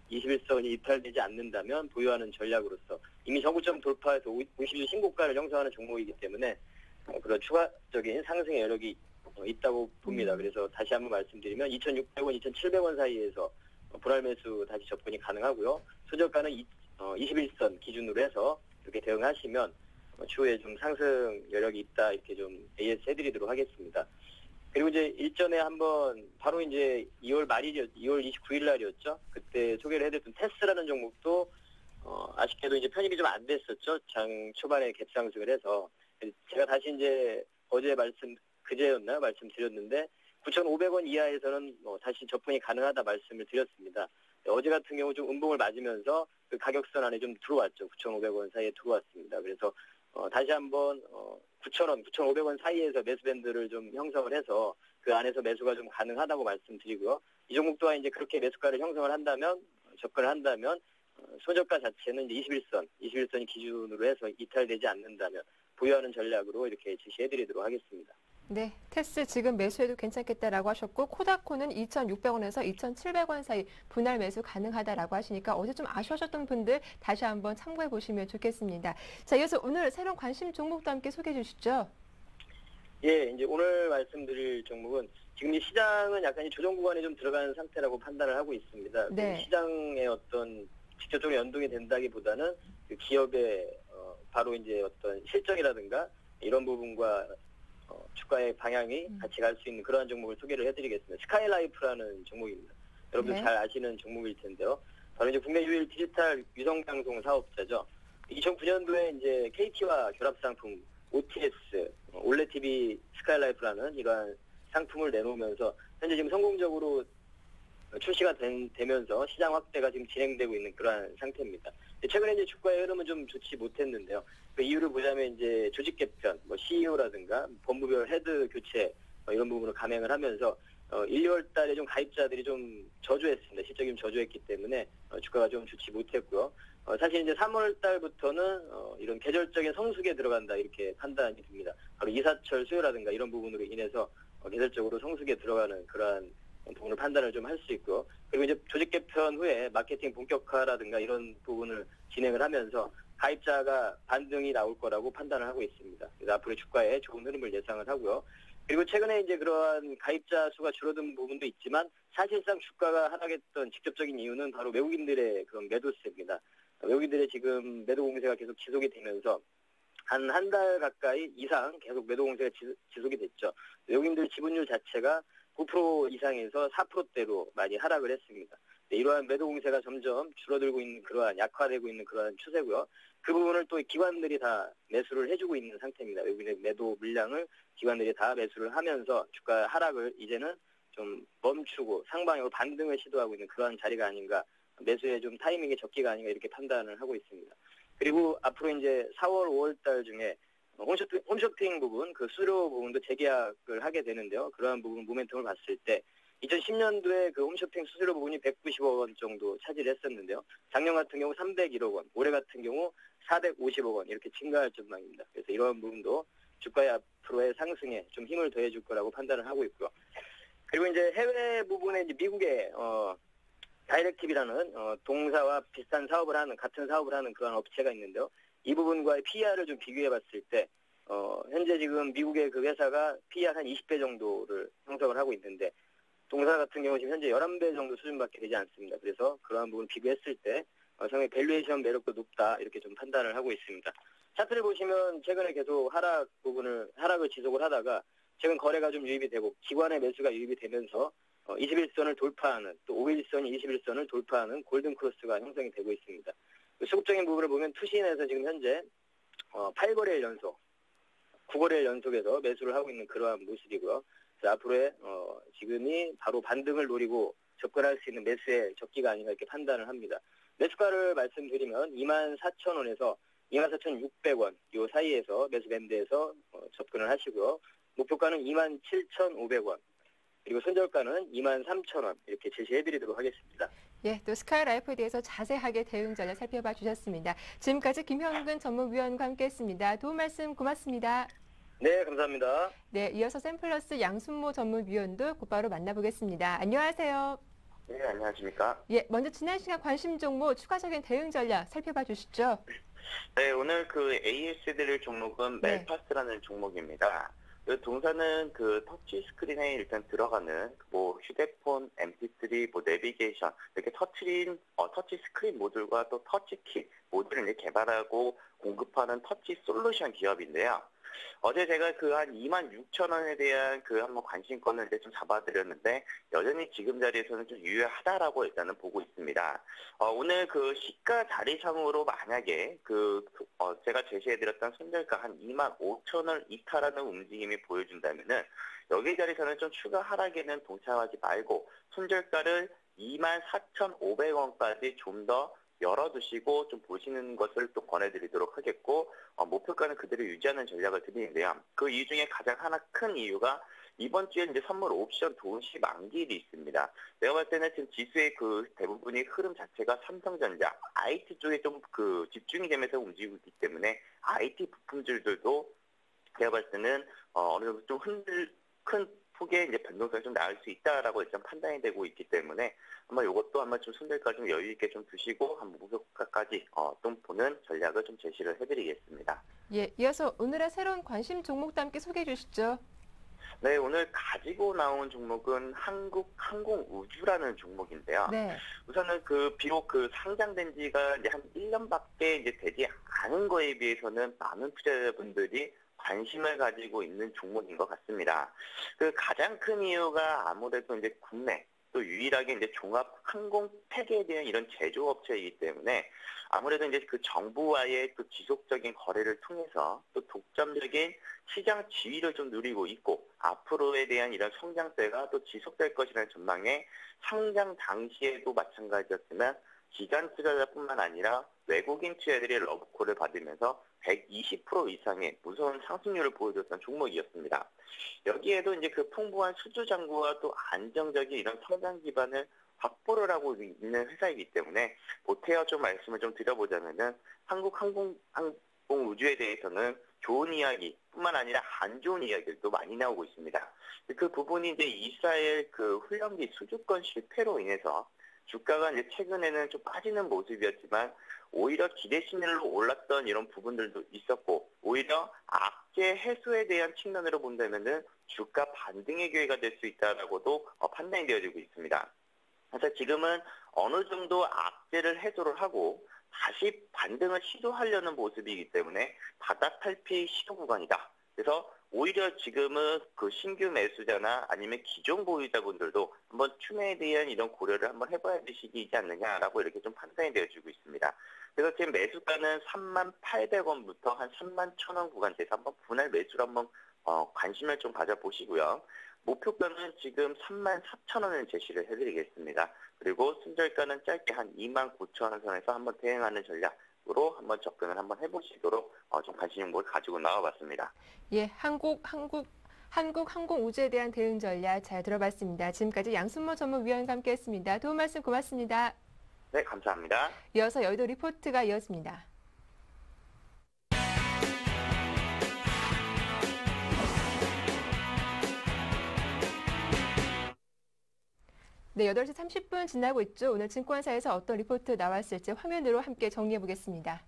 21선이 이탈되지 않는다면 보유하는 전략으로서 이미 정고점 돌파해서 50주 신고가를 형성하는 종목이기 때문에 그런 추가적인 상승의 여력이 있다고 봅니다. 그래서 다시 한번 말씀드리면 2,600원, 2,700원 사이에서 분할 매수 다시 접근이 가능하고요. 소저가는 21선 기준으로 해서 이렇게 대응하시면 추후에 좀 상승 여력이 있다 이렇게 좀 AS 해드리도록 하겠습니다. 그리고 이제 일전에 한번 바로 이제 2월 29일 날이었죠. 그때 소개를 해드렸던 테스라는 종목도 아쉽게도 이제 편입이 좀 안 됐었죠. 장 초반에 갭상승을 해서 제가 다시 이제 어제 말씀드렸는데 9,500원 이하에서는 다시 접근이 가능하다 말씀을 드렸습니다. 어제 같은 경우 좀 음봉을 맞으면서 그 가격선 안에 좀 들어왔죠. 9,500원 사이에 들어왔습니다. 그래서 다시 한번 9,000원, 9,500원 사이에서 매수 밴드를 좀 형성을 해서 그 안에서 매수가 좀 가능하다고 말씀드리고요. 이 종목 또한 이제 그렇게 매수가를 형성을 한다면, 접근을 한다면 손절가 자체는 이제 21선이 기준으로 해서 이탈되지 않는다면 보유하는 전략으로 이렇게 제시해드리도록 하겠습니다. 네, 테스 지금 매수해도 괜찮겠다라고 하셨고 코다코는 2,600원에서 2,700원 사이 분할 매수 가능하다라고 하시니까 어제 좀 아쉬우셨던 분들 다시 한번 참고해 보시면 좋겠습니다. 자, 이어서 오늘 새로운 관심 종목도 함께 소개해 주시죠. 예, 이제 오늘 말씀드릴 종목은 지금 이 시장은 약간 이 조정 구간에 좀 들어가는 상태라고 판단을 하고 있습니다. 네. 시장의 어떤 직접적으로 연동이 된다기보다는 그 기업의 바로 이제 어떤 실적이라든가 이런 부분과 주가의 방향이 같이 갈 수 있는 그러한 종목을 소개를 해드리겠습니다. 스카이라이프라는 종목입니다. 여러분들 네. 잘 아시는 종목일 텐데요. 바로 이제 국내 유일 디지털 위성방송 사업자죠. 2009년도에 이제 KT와 결합 상품 OTS, 올레 TV 스카이라이프라는 이러한 상품을 내놓으면서 현재 지금 성공적으로 출시가 되면서 시장 확대가 지금 진행되고 있는 그러한 상태입니다. 최근에 이제 주가의 흐름은 좀 좋지 못했는데요. 그 이유를 보자면 이제 조직 개편, CEO라든가 법무별 헤드 교체 이런 부분을 감행을 하면서 1, 2월 달에 좀 가입자들이 좀 저조했습니다. 실적이 좀 저조했기 때문에 주가가 좀 좋지 못했고요. 사실 이제 3월 달부터는 이런 계절적인 성수기에 들어간다 이렇게 판단이 됩니다. 바로 이사철 수요라든가 이런 부분으로 인해서 계절적으로 성수기에 들어가는 그러한 부분을 판단을 좀 할 수 있고, 그리고 이제 조직 개편 후에 마케팅 본격화라든가 이런 부분을 진행을 하면서 가입자가 반등이 나올 거라고 판단을 하고 있습니다. 그래서 앞으로 주가에 좋은 흐름을 예상을 하고요. 그리고 최근에 이제 그러한 가입자 수가 줄어든 부분도 있지만 사실상 주가가 하락했던 직접적인 이유는 바로 외국인들의 그런 매도세입니다. 외국인들의 지금 매도 공세가 계속 지속이 되면서 한 달 가까이 이상 계속 매도 공세가 지속이 됐죠. 외국인들 지분율 자체가 9% 이상에서 4%대로 많이 하락을 했습니다. 네, 이러한 매도 공세가 점점 줄어들고 있는 그러한 약화되고 있는 그러한 추세고요. 그 부분을 또 기관들이 다 매수를 해주고 있는 상태입니다. 외국인의 매도 물량을 기관들이 다 매수를 하면서 주가 하락을 이제는 좀 멈추고 상방향으로 반등을 시도하고 있는 그러한 자리가 아닌가, 매수의 좀 타이밍이 적기가 아닌가 이렇게 판단을 하고 있습니다. 그리고 앞으로 이제 4월, 5월 달 중에 홈쇼핑 부분, 그 수수료 부분도 재계약을 하게 되는데요. 그러한 부분 모멘텀을 봤을 때 2010년도에 그 홈쇼핑 수수료 부분이 190억 원 정도 차지를 했었는데요. 작년 같은 경우 301억 원, 올해 같은 경우 450억 원 이렇게 증가할 전망입니다. 그래서 이러한 부분도 주가의 앞으로의 상승에 좀 힘을 더해줄 거라고 판단을 하고 있고요. 그리고 이제 해외 부분에 이제 미국의 다이렉티브라는 동사와 비슷한 사업을 하는, 같은 사업을 하는 그런 업체가 있는데요. 이 부분과의 PER을 좀 비교해 봤을 때 현재 지금 미국의 그 회사가 PER 한 20배 정도를 형성을 하고 있는데 동사 같은 경우 지금 현재 11배 정도 수준밖에 되지 않습니다. 그래서 그러한 부분 비교했을 때 상당히 밸류에이션 매력도 높다 이렇게 좀 판단을 하고 있습니다. 차트를 보시면 최근에 계속 하락을 지속을 하다가 최근 거래가 좀 유입이 되고 기관의 매수가 유입이 되면서 21선을 돌파하는, 또 5일선이 21선을 돌파하는 골든 크로스가 형성이 되고 있습니다. 수급적인 부분을 보면 투신에서 지금 현재 8거래일 연속, 9거래일 연속에서 매수를 하고 있는 그러한 모습이고요. 그래서 앞으로의 지금이 바로 반등을 노리고 접근할 수 있는 매수의 적기가 아닌가 이렇게 판단을 합니다. 매수가를 말씀드리면 24,000원에서 24,600원 이 사이에서 매수 밴드에서 접근을 하시고요. 목표가는 27,500원. 그리고 손절가는 23,000원 이렇게 제시해드리도록 하겠습니다. 예, 또 스카이라이프에 대해서 자세하게 대응 전략 살펴봐 주셨습니다. 지금까지 김형근 전문위원과 함께했습니다. 도움 말씀 고맙습니다. 네, 감사합니다. 네, 이어서 샘플러스 양순모 전문위원도 곧바로 만나보겠습니다. 안녕하세요. 네, 안녕하십니까. 예, 먼저 지난 시간 관심 종목 추가적인 대응 전략 살펴봐 주시죠. 네, 오늘 그 AS 드릴 종목은 네. 멜파스라는 종목입니다. 그 동사는 그 터치 스크린에 일단 들어가는 뭐 휴대폰, MP3, 뭐 내비게이션 이렇게 터치 스크린 모듈과 또 터치키 모듈을 이제 개발하고 공급하는 터치 솔루션 기업인데요. 어제 제가 그 한 26,000원에 대한 그 한번 관심권을 이제 좀 잡아드렸는데 여전히 지금 자리에서는 좀 유효하다라고 일단은 보고 있습니다. 오늘 그 시가 자리상으로 만약에 제가 제시해드렸던 손절가 한 25,000원 이탈하는 움직임이 보여준다면은 여기 자리에서는 좀 추가 하락에는 동참하지 말고 손절가를 24,500원까지 좀 더 열어두시고 좀 보시는 것을 또 권해드리도록 하겠고, 목표가는 그대로 유지하는 전략을 드리는데요. 그 이유 중에 가장 하나 큰 이유가 이번 주에 이제 선물 옵션 동시 만기일이 있습니다. 내가 봤을 때는 지금 지수의 그 대부분이 흐름 자체가 삼성전자, IT 쪽에 좀 그 집중이 되면서 움직이고 있기 때문에 IT 부품들도 제가 봤을 때는 어느 정도 좀 큰 폭의 이제 변동성이 좀 나올 수 있다라고 일단 판단이 되고 있기 때문에 아마 이것도 아마 좀 손절가 좀 여유 있게 좀 두시고 한번 목표가까지 좀 보는 전략을 좀 제시를 해드리겠습니다. 예, 이어서 오늘의 새로운 관심 종목도 함께 소개해 주시죠. 네, 오늘 가지고 나온 종목은 한국항공우주라는 종목인데요. 네. 우선은 비록 상장된 지가 이제 한 1년밖에 이제 되지 않은 거에 비해서는 많은 투자자분들이 관심을 가지고 있는 종목인 것 같습니다. 그 가장 큰 이유가 아무래도 이제 국내 또 유일하게 이제 종합 항공 폐기에 대한 이런 제조업체이기 때문에 아무래도 이제 그 정부와의 또 지속적인 거래를 통해서 또 독점적인 시장 지위를 좀 누리고 있고 앞으로에 대한 이런 성장세가 또 지속될 것이라는 전망에 상장 당시에도 마찬가지였지만 기관 투자자뿐만 아니라 외국인 투자자들의 러브콜을 받으면서 120% 이상의 무서운 상승률을 보여줬던 종목이었습니다. 여기에도 이제 그 풍부한 수주 잔고와 또 안정적인 이런 성장 기반을 확보를 하고 있는 회사이기 때문에 보태어 좀 말씀을 좀 드려보자면은 한국항공우주에 대해서는 좋은 이야기뿐만 아니라 안 좋은 이야기들도 많이 나오고 있습니다. 그 부분이 이제 이스라엘 그 훈련기 수주권 실패로 인해서 주가가 이제 최근에는 좀 빠지는 모습이었지만 오히려 기대 심리로 올랐던 이런 부분들도 있었고 오히려 악재 해소에 대한 측면으로 본다면은 주가 반등의 기회가 될 수 있다라고도 판단이 되어지고 있습니다. 그래서 지금은 어느 정도 악재를 해소를 하고 다시 반등을 시도하려는 모습이기 때문에 바닥 탈피 시도 구간이다. 그래서 오히려 지금은 그 신규 매수자나 아니면 기존 보유자분들도 한번 추매에 대한 이런 고려를 한번 해봐야 될 시기이지 않느냐라고 이렇게 좀 판단이 되어지고 있습니다. 그래서 지금 매수가는 38,800원부터 한 31,000원 구간대에서 한번 분할 매수를 한번 관심을 좀 가져보시고요. 목표가는 지금 34,000원을 제시를 해드리겠습니다. 그리고 순절가는 짧게 한 29,000원 선에서 한번 대응하는 전략으로 한번 접근을 한번 해보시도록 좀 관심 정보를 가지고 나와봤습니다. 예, 한국항공우주에 대한 대응 전략 잘 들어봤습니다. 지금까지 양순모 전문위원과 함께했습니다. 도움 말씀 고맙습니다. 네, 감사합니다. 이어서 여의도 리포트가 이어집니다. 네, 8시 30분 지나고 있죠. 오늘 증권사에서 어떤 리포트 나왔을지 화면으로 함께 정리해 보겠습니다.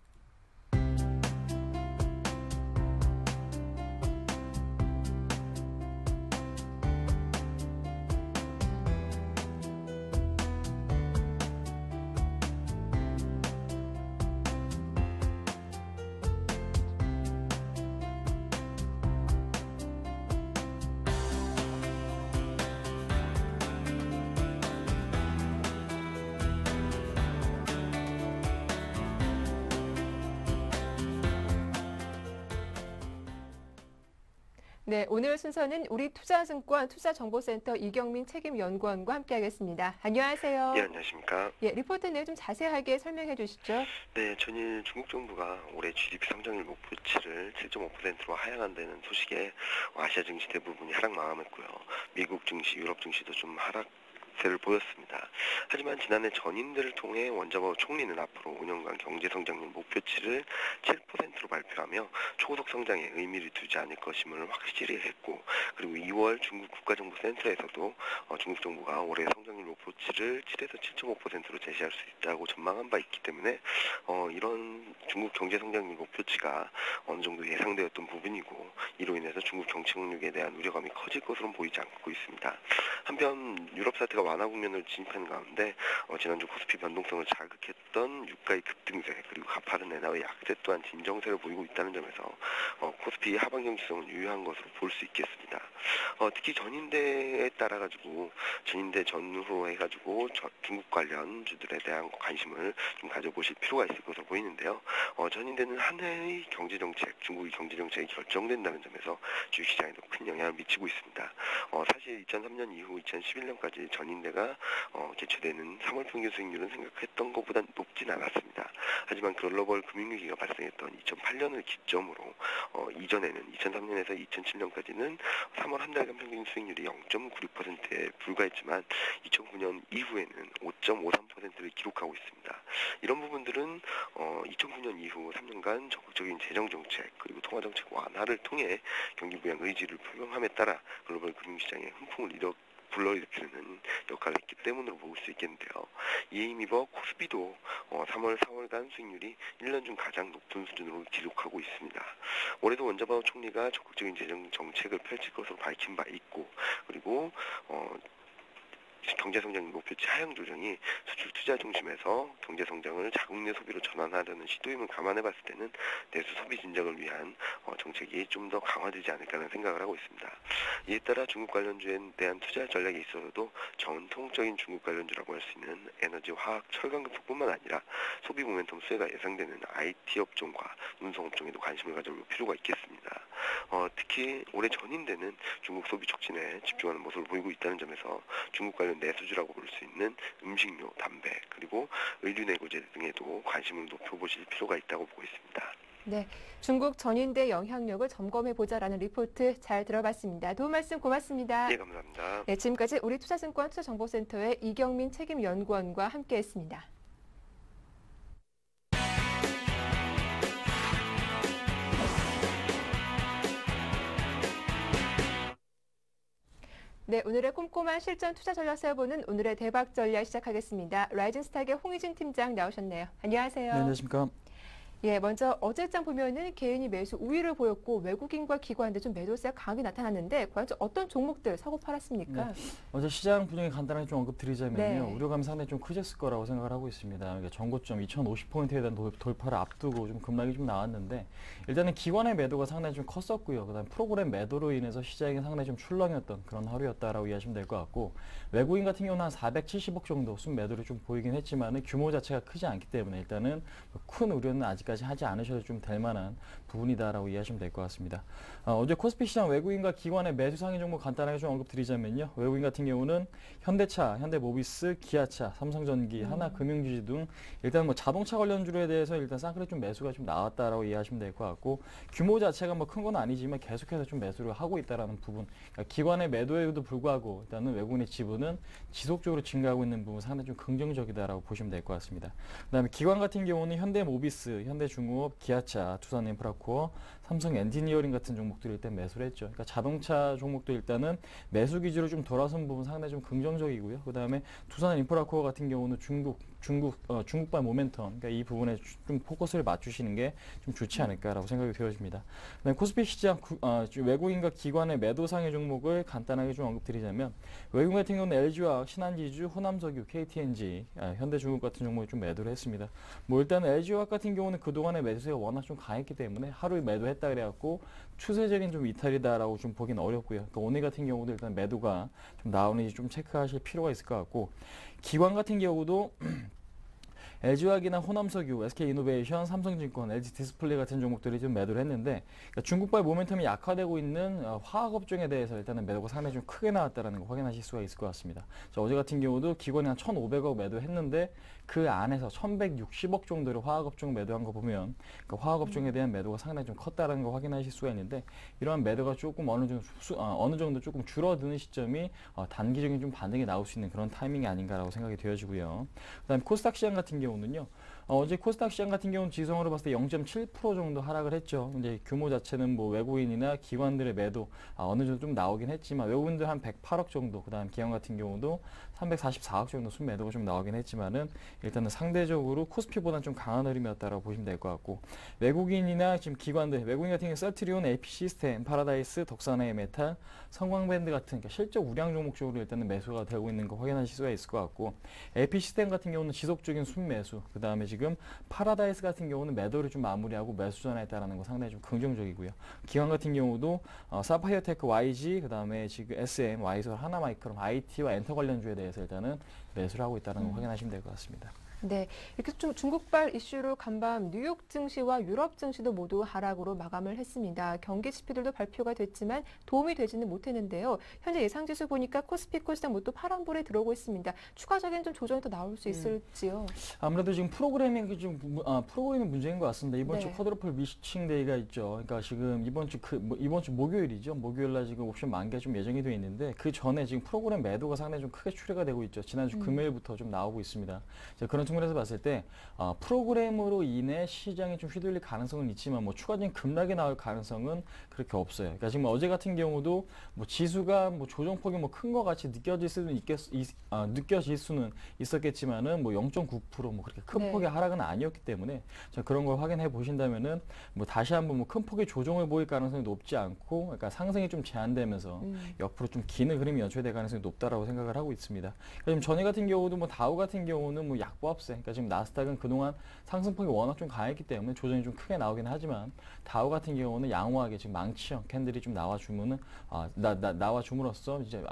네, 오늘 순서는 우리투자증권 투자정보센터 이경민 책임연구원과 함께하겠습니다. 안녕하세요. 예, 안녕하십니까. 예, 리포트 내용 좀 자세하게 설명해 주시죠. 네, 전일 중국 정부가 올해 GDP 성장률 목표치를 7.5%로 하향한다는 소식에 아시아 증시 대부분이 하락 마감했고요. 미국 증시, 유럽 증시도 좀 하락세를 보였습니다. 하지만 지난해 전인들을 통해 원자버 총리는 앞으로 5년간 경제성장률 목표치를 7%로 발표하며 초고속 성장에 의미를 두지 않을 것임을 확실히 했고, 그리고 2월 중국 국가정보센터에서도 중국 정부가 올해 성장률 목표치를 7에서 7.5%로 제시할 수 있다고 전망한 바 있기 때문에 이런 중국 경제성장률 목표치가 어느 정도 예상되었던 부분이고, 이로 인해서 중국 경제 능력에 대한 우려감이 커질 것으로는 보이지 않고 있습니다. 한편 유럽 사태가 완화 국면을 진입하는 가운데 지난주 코스피 변동성을 자극했던 유가의 급등세, 그리고 가파른 엔화의 약세 또한 진정세를 보이고 있다는 점에서 코스피 하방 경직성은 유효한 것으로 볼 수 있겠습니다. 특히 전인대에 따라 가지고 전인대 전후로 해가지고 중국 관련주들에 대한 관심을 좀 가져보실 필요가 있을 것으로 보이는데요. 전인대는 한 해의 경제정책, 중국의 경제정책이 결정된다는 점에서 주식시장에도 큰 영향을 미치고 있습니다. 사실 2003년 이후 2011년까지 전인대 전인대가 개최되는 3월 평균 수익률은 생각했던 것보다 높진 않았습니다. 하지만 글로벌 금융위기가 발생했던 2008년을 기점으로 이전에는 2003년에서 2007년까지는 3월 한 달간 평균 수익률이 0.96%에 불과했지만 2009년 이후에는 5.53%를 기록하고 있습니다. 이런 부분들은 2009년 이후 3년간 적극적인 재정정책 그리고 통화정책 완화를 통해 경기 부양 의지를 표명함에 따라 글로벌 금융시장의 훈풍을 불러일으키는 역할을 했기 때문으로 볼 수 있겠는데요. 이에 힘입어 코스피도 3월, 4월간 수익률이 1년 중 가장 높은 수준으로 기록하고 있습니다. 올해도 원자바오 총리가 적극적인 재정 정책을 펼칠 것으로 밝힌 바 있고 그리고 경제성장 목표치 하향 조정이 수출 투자 중심에서 경제성장을 자국 내 소비로 전환하려는 시도임을 감안해 봤을 때는 내수 소비 진작을 위한 정책이 좀 더 강화되지 않을까라는 생각을 하고 있습니다. 이에 따라 중국 관련주에 대한 투자 전략에 있어서도 전통적인 중국 관련주라고 할 수 있는 에너지, 화학, 철강급뿐만 아니라 소비 모멘텀 수혜가 예상되는 IT 업종과 운송 업종에도 관심을 가져볼 필요가 있겠습니다. 특히 올해 전인대는 중국 소비 촉진에 집중하는 모습을 보이고 있다는 점에서 중국 관련 내수주라고 볼 수 있는 음식료, 담배, 그리고 의류 내구재 등에도 관심을 높여보실 필요가 있다고 보고 있습니다. 네, 중국 전인대 영향력을 점검해보자라는 리포트 잘 들어봤습니다. 도움 말씀 고맙습니다. 네, 감사합니다. 네, 지금까지 우리투자증권 투자정보센터의 이경민 책임연구원과 함께했습니다. 네, 오늘의 꼼꼼한 실전 투자 전략 세워보는 오늘의 대박 전략 시작하겠습니다. 라이징스탁의 홍희진 팀장 나오셨네요. 안녕하세요. 네, 안녕하십니까. 예, 먼저 어제장 보면은 개인이 매수 우위를 보였고 외국인과 기관들 좀 매도세가 강하게 나타났는데 과연 어떤 종목들 사고 팔았습니까? 네, 어제 시장 분위기 간단하게 좀 언급드리자면요. 네. 우려감이 상당히 좀 크셨을 거라고 생각을 하고 있습니다. 그러니까 전고점 2050포인트에 대한 돌파를 앞두고 좀 급락이 좀 나왔는데 일단은 기관의 매도가 상당히 좀 컸었고요. 그다음 프로그램 매도로 인해서 시장이 상당히 좀 출렁였던 그런 하루였다라고 이해하시면 될 것 같고 외국인 같은 경우는 한 470억 정도 순매도를 좀 보이긴 했지만 규모 자체가 크지 않기 때문에 일단은 큰 우려는 아직까지 하지 않으셔도 좀 될 만한 부분이다라고 이해하시면 될 것 같습니다. 어제 코스피 시장 외국인과 기관의 매수 상위 종목 간단하게 좀 언급드리자면요. 외국인 같은 경우는 현대차, 현대모비스, 기아차, 삼성전기, 하나금융주주 등 일단 뭐 자동차 관련주에 대해서 일단 쌍끌이 좀 매수가 좀 나왔다라고 이해하시면 될 것 같고 규모 자체가 뭐 큰 건 아니지만 계속해서 좀 매수를 하고 있다라는 부분. 그러니까 기관의 매도에도 불구하고 일단은 외국인의 지분은 지속적으로 증가하고 있는 부분 상당히 좀 긍정적이다라고 보시면 될 것 같습니다. 그다음에 기관 같은 경우는 현대모비스, 현대중공업, 기아차, 두산인프라코어, 삼성 엔지니어링 같은 종목들이 일단 매수를 했죠. 그러니까 자동차 종목도 일단은 매수 기지로 좀 돌아선 부분 상당히 좀 긍정적이고요. 그다음에 두산인프라코어 같은 경우는 중국발 모멘텀, 그러니까 이 부분에 좀 포커스를 맞추시는 게 좀 좋지 않을까라고 생각이 되어집니다. 그다음에 코스피 시장 외국인과 기관의 매도 상의 종목을 간단하게 좀 언급드리자면 외국인 같은 경우는 LG화학, 신한지주, 호남석유, KTNG, 현대중국 같은 종목을 좀 매도를 했습니다. 뭐 일단 LG화학 같은 경우는 그동안의 매수세가 워낙 좀 강했기 때문에 하루에 매도했다 그래갖고 추세적인 좀 이탈이다라고 좀 보기는 어렵고요. 그러니까 오늘 같은 경우도 일단 매도가 좀 나오는지 좀 체크하실 필요가 있을 것 같고 기관 같은 경우도 LG화학이나 호남석유, SK이노베이션, 삼성증권, LG디스플레이 같은 종목들이 좀 매도를 했는데 그러니까 중국발 모멘텀이 약화되고 있는 화학업종에 대해서 일단은 매도가 상당히 좀 크게 나왔다는 거 확인하실 수가 있을 것 같습니다. 어제 같은 경우도 기관이 한 1,500억 매도했는데 그 안에서 1,160억 정도를 화학업종 매도한 거 보면 그러니까 화학업종에 대한 매도가 상당히 좀 컸다는 거 확인하실 수가 있는데 이러한 매도가 조금 어느 정도 조금 줄어드는 시점이 단기적인 좀 반등이 나올 수 있는 그런 타이밍이 아닌가라고 생각이 되어지고요. 그다음에 코스닥 시장 같은 경우는요. 어제 코스닥 시장 같은 경우는 지수성으로 봤을 때 0.7% 정도 하락을 했죠. 이제 규모 자체는 뭐 외국인이나 기관들의 매도 어느 정도 좀 나오긴 했지만 외국인들 한 108억 정도, 그다음 기관 같은 경우도 344억 정도 순매도가 좀 나오긴 했지만은 일단은 상대적으로 코스피보다는 좀 강한 흐름이었다라고 보시면 될 것 같고 외국인이나 지금 기관들, 외국인 같은 경우 셀트리온, AP 시스템, 파라다이스, 덕산의 메탈, 성광밴드 같은 그러니까 실적 우량 종목 쪽으로 일단은 매수가 되고 있는 거 확인하실 수가 있을 것 같고 AP 시스템 같은 경우는 지속적인 순매수, 그다음에 지금 파라다이스 같은 경우는 매도를 좀 마무리하고 매수 전환했다라는 거 상당히 좀 긍정적이고요. 기관 같은 경우도 사파이어테크, YG, 그다음에 지금 SM, 와이솔, 하나마이크론, IT와 엔터 관련주에 대해서 일단은 매수를 하고 있다는 거 확인하시면 될 것 같습니다. 네, 이렇게 좀 중국발 이슈로 간밤 뉴욕 증시와 유럽 증시도 모두 하락으로 마감을 했습니다. 경기 지표들도 발표가 됐지만 도움이 되지는 못했는데요. 현재 예상 지수 보니까 코스피 코스닥 모두 파란불에 들어오고 있습니다. 추가적인 좀 조정이 또 나올 수 있을지요? 아무래도 지금 프로그램이 문제인 것 같습니다. 이번 주 네. 쿼드러플 미싱 데이가 있죠. 그러니까 지금 이번 주 목요일이죠. 목요일 날 지금 옵션 만기가 좀 예정이 되어 있는데 그 전에 지금 프로그램 매도가 상당히 좀 크게 출회가 되고 있죠. 지난주 금요일부터 좀 나오고 있습니다. 자, 그런 측면에서 봤을 때 프로그램으로 인해 시장이 좀 휘둘릴 가능성은 있지만 뭐 추가적인 급락이 나올 가능성은 그렇게 없어요. 그러니까 지금 어제 같은 경우도 뭐 지수가 뭐 조정폭이 뭐 큰 것 같이 느껴질 수는 있었겠지만은 뭐 0.9% 뭐 그렇게 큰 네. 폭의 하락은 아니었기 때문에 자, 그런 걸 확인해 보신다면은 뭐 다시 한번 뭐 큰 폭의 조정을 보일 가능성이 높지 않고 그러니까 상승이 좀 제한되면서 옆으로 좀 긴 흐름이 연출될 가능성이 높다라고 생각을 하고 있습니다. 그러니까 지금 전일 같은 경우도 뭐 다우 같은 경우는 뭐 약보합세. 그러니까 지금 나스닥은 그동안 상승폭이 워낙 좀 강했기 때문에 조정이 좀 크게 나오긴 하지만 다우 같은 경우는 양호하게 지금 망치형 캔들이 좀 나와주면은 나와줌으로써 이제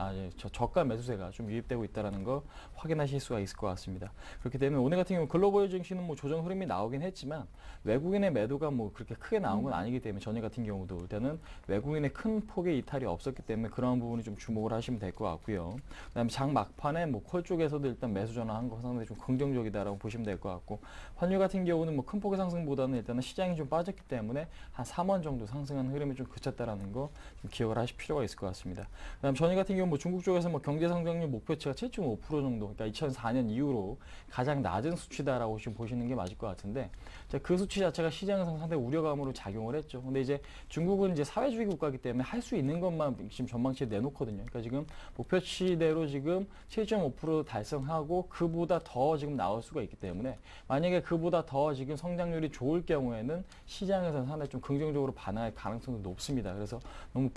저가 매수세가 좀 유입되고 있다라는 거 확인하실 수가 있을 것 같습니다. 그렇기 때문에 오늘 같은 경우 글로벌 증시는 뭐 조정 흐름이 나오긴 했지만 외국인의 매도가 뭐 그렇게 크게 나온 건 아니기 때문에 전일 같은 경우도 일단은 외국인의 큰 폭의 이탈이 없었기 때문에 그런 부분이 좀 주목을 하시면 될 것 같고요. 그다음에 장 막판에 뭐 콜 쪽에서도 일단 매수 전환한 거 상당히 좀 긍정적이다라고 보시면 될 것 같고 환율 같은 경우는 뭐 큰 폭의 상승보다는 일단은 시장이 좀 빠졌기 때문에 한 3원 정도 상승한 흐름이 좀 그쳤다라는 거 좀 기억을 하실 필요가 있을 것 같습니다. 그다음 전일 같은 경우 뭐 중국 쪽에서 뭐 경제 성장률 목표치가 7.5% 정도, 그러니까 2004년 이후로 가장 낮은 수치다라고 지금 보시는 게 맞을 것 같은데, 자, 그 수치 자체가 시장에서 상당히 우려감으로 작용을 했죠. 근데 이제 중국은 이제 사회주의 국가이기 때문에 할 수 있는 것만 지금 전망치에 내놓거든요. 그러니까 지금 목표치대로 지금 7.5% 달성하고 그보다 더 지금 나올 수가 있기 때문에 만약에 그보다 더 지금 성장률이 좋을 경우에는 시장에서는 상당히 좀 긍정적으로 반응할 가능성도 높습니다. 그래서 너무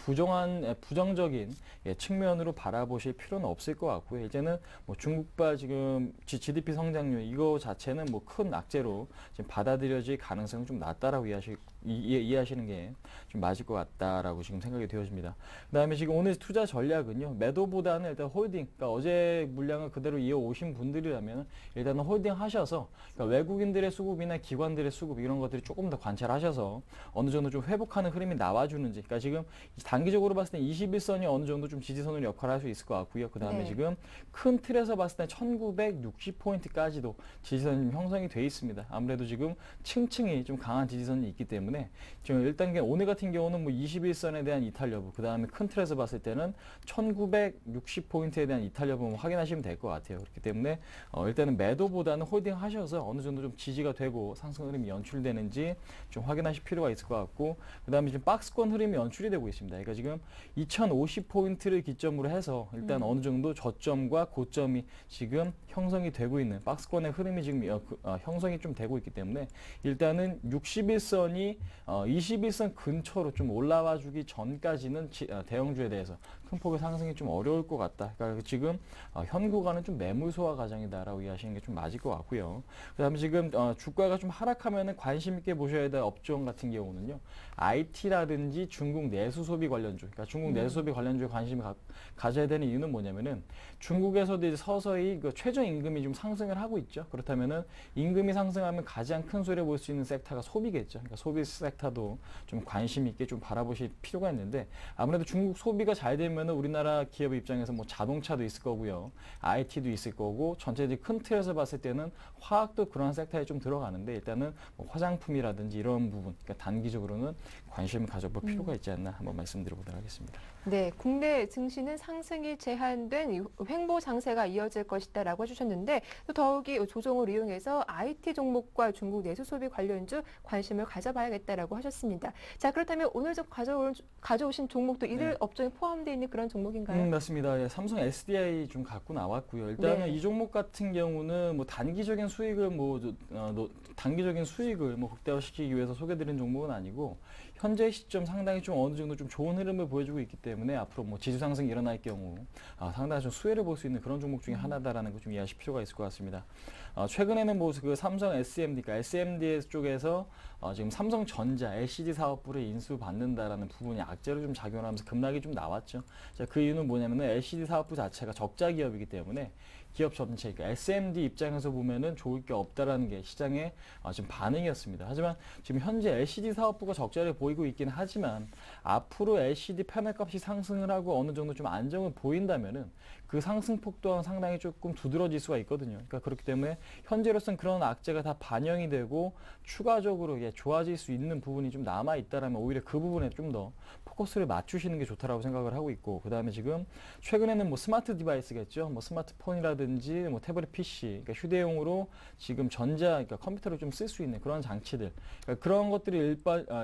부정적인 측면으로 바라보실 필요는 없을 것 같고요. 이제는 뭐 중국발 지금 GDP 성장률 이거 자체는 뭐 큰 악재로 지금 받아들여질 가능성이 좀 낮다라고 이해하시는 게 좀 맞을 것 같다라고 지금 생각이 되어집니다. 그다음에 지금 오늘 투자 전략은요, 매도보다는 일단 홀딩, 그러니까 어제 물량을 그대로 이어오신 분들이라면 일단은 홀딩 하셔서 그러니까 외국인들의 수급이나 기관들의 수급 이런 것들이 조금 더 관찰하셔서 어느 정도 좀 회복하는 흐름이 나와주는지, 그러니까 지금 단기적으로 봤을 때 21선이 어느 정도 좀 지지선으로 역할을 할 수 있을 것 같고요. 그 다음에 네. 지금 큰 틀에서 봤을 때 1960포인트까지도 지지선이 형성이 돼 있습니다. 아무래도 지금 층층이 좀 강한 지지선이 있기 때문에 지금 1단계 오늘 같은 경우는 뭐 21선에 대한 이탈 여부, 그 다음에 큰 틀에서 봤을 때는 1960포인트에 대한 이탈 여부 확인하시면 될 것 같아요. 그렇기 때문에 일단은 매도보다는 홀딩 하셔서 어느 정도 좀 지지가 되고 상승 흐름이 연출되는지 좀 확인하실 필요가 있을 것 같고, 그 다음에 지금 박스권 흐름이 연출이 되고 있습니다. 그러니까 지금 2050포인트를 기점으로 해서 일단 어느 정도 저점과 고점이 지금 형성이 되고 있는 박스권의 흐름이 지금 형성이 좀 되고 있기 때문에 일단은 61선이 21선 근처로 좀 올라와 주기 전까지는 대형주에 대해서 큰 폭의 상승이 좀 어려울 것 같다. 그러니까 지금 현 구간은 좀 매물 소화 과정이다라고 이해하시는 게 좀 맞을 것 같고요. 그다음에 지금 주가가 좀 하락하면은 관심 있게 보셔야 될 업종 같은 경우는요, IT라든지 중국 내수 소비 관련주, 그러니까 중국 내수 소비 관련주에 관심을 가져야 되는 이유는 뭐냐면은 중국에서도 이제 서서히 그 최저 임금이 좀 상승을 하고 있죠. 그렇다면은 임금이 상승하면 가장 큰 수혜를 볼 수 있는 섹터가 소비겠죠. 그러니까 소비 섹터도 좀 관심 있게 좀 바라보실 필요가 있는데, 아무래도 중국 소비가 잘 되면은 우리나라 기업 입장에서 뭐 자동차도 있을 거고요, IT도 있을 거고, 전체적인 큰 틀에서 봤을 때는 화학도 그런 섹터에 좀 들어가는데 일단은 뭐 화장품이라든지 이런 부분, 그러니까 단기적으로는 관심을 가져볼 필요가 있지 않나 한번 말씀드려보도록 하겠습니다. 네, 국내 증시는 상승이 제한된 횡보 장세가 이어질 것이다라고 해주셨는데, 또 더욱이 조정을 이용해서 IT 종목과 중국 내수 소비 관련주 관심을 가져봐야겠다라고 하셨습니다. 자, 그렇다면 오늘 가져오신 종목도 이들 네. 업종에 포함되어 있는 그런 종목인가요? 맞습니다. 예, 삼성 SDI 좀 갖고 나왔고요. 일단은 네. 이 종목 같은 경우는 뭐 단기적인 수익을 뭐 극대화시키기 위해서 소개드린 종목은 아니고, 현재 시점 상당히 좀 어느 정도 좀 좋은 흐름을 보여주고 있기 때문에 앞으로 뭐 지수 상승이 일어날 경우 상당히 좀 수혜를 볼 수 있는 그런 종목 중에 하나다라는 거 좀 이해하실 필요가 있을 것 같습니다. 최근에는 뭐 그 삼성 SMD, 그러니까 SMD 쪽에서 지금 삼성전자 LCD 사업부를 인수받는다라는 부분이 악재로 좀 작용하면서 급락이 좀 나왔죠. 자, 그 이유는 뭐냐면은 LCD 사업부 자체가 적자 기업이기 때문에 기업 전체, 그러니까 SMD 입장에서 보면은 좋을 게 없다라는 게 시장의 지금 반응이었습니다. 하지만 지금 현재 LCD 사업부가 적자를 보이고 있긴 하지만 앞으로 LCD 패널 값이 상승을 하고 어느 정도 좀 안정을 보인다면은 그 상승폭 또한 상당히 조금 두드러질 수가 있거든요. 그러니까 그렇기 때문에 현재로서는 그런 악재가 다 반영이 되고 추가적으로 좋아질 수 있는 부분이 좀 남아 있다라면 오히려 그 부분에 좀 더 포커스를 맞추시는 게 좋다라고 생각을 하고 있고, 그 다음에 지금 최근에는 뭐 스마트 디바이스겠죠. 뭐 스마트폰이라든지 뭐 태블릿 PC, 그러니까 휴대용으로 지금 그러니까 컴퓨터를 좀 쓸 수 있는 그런 장치들, 그러니까 그런 것들이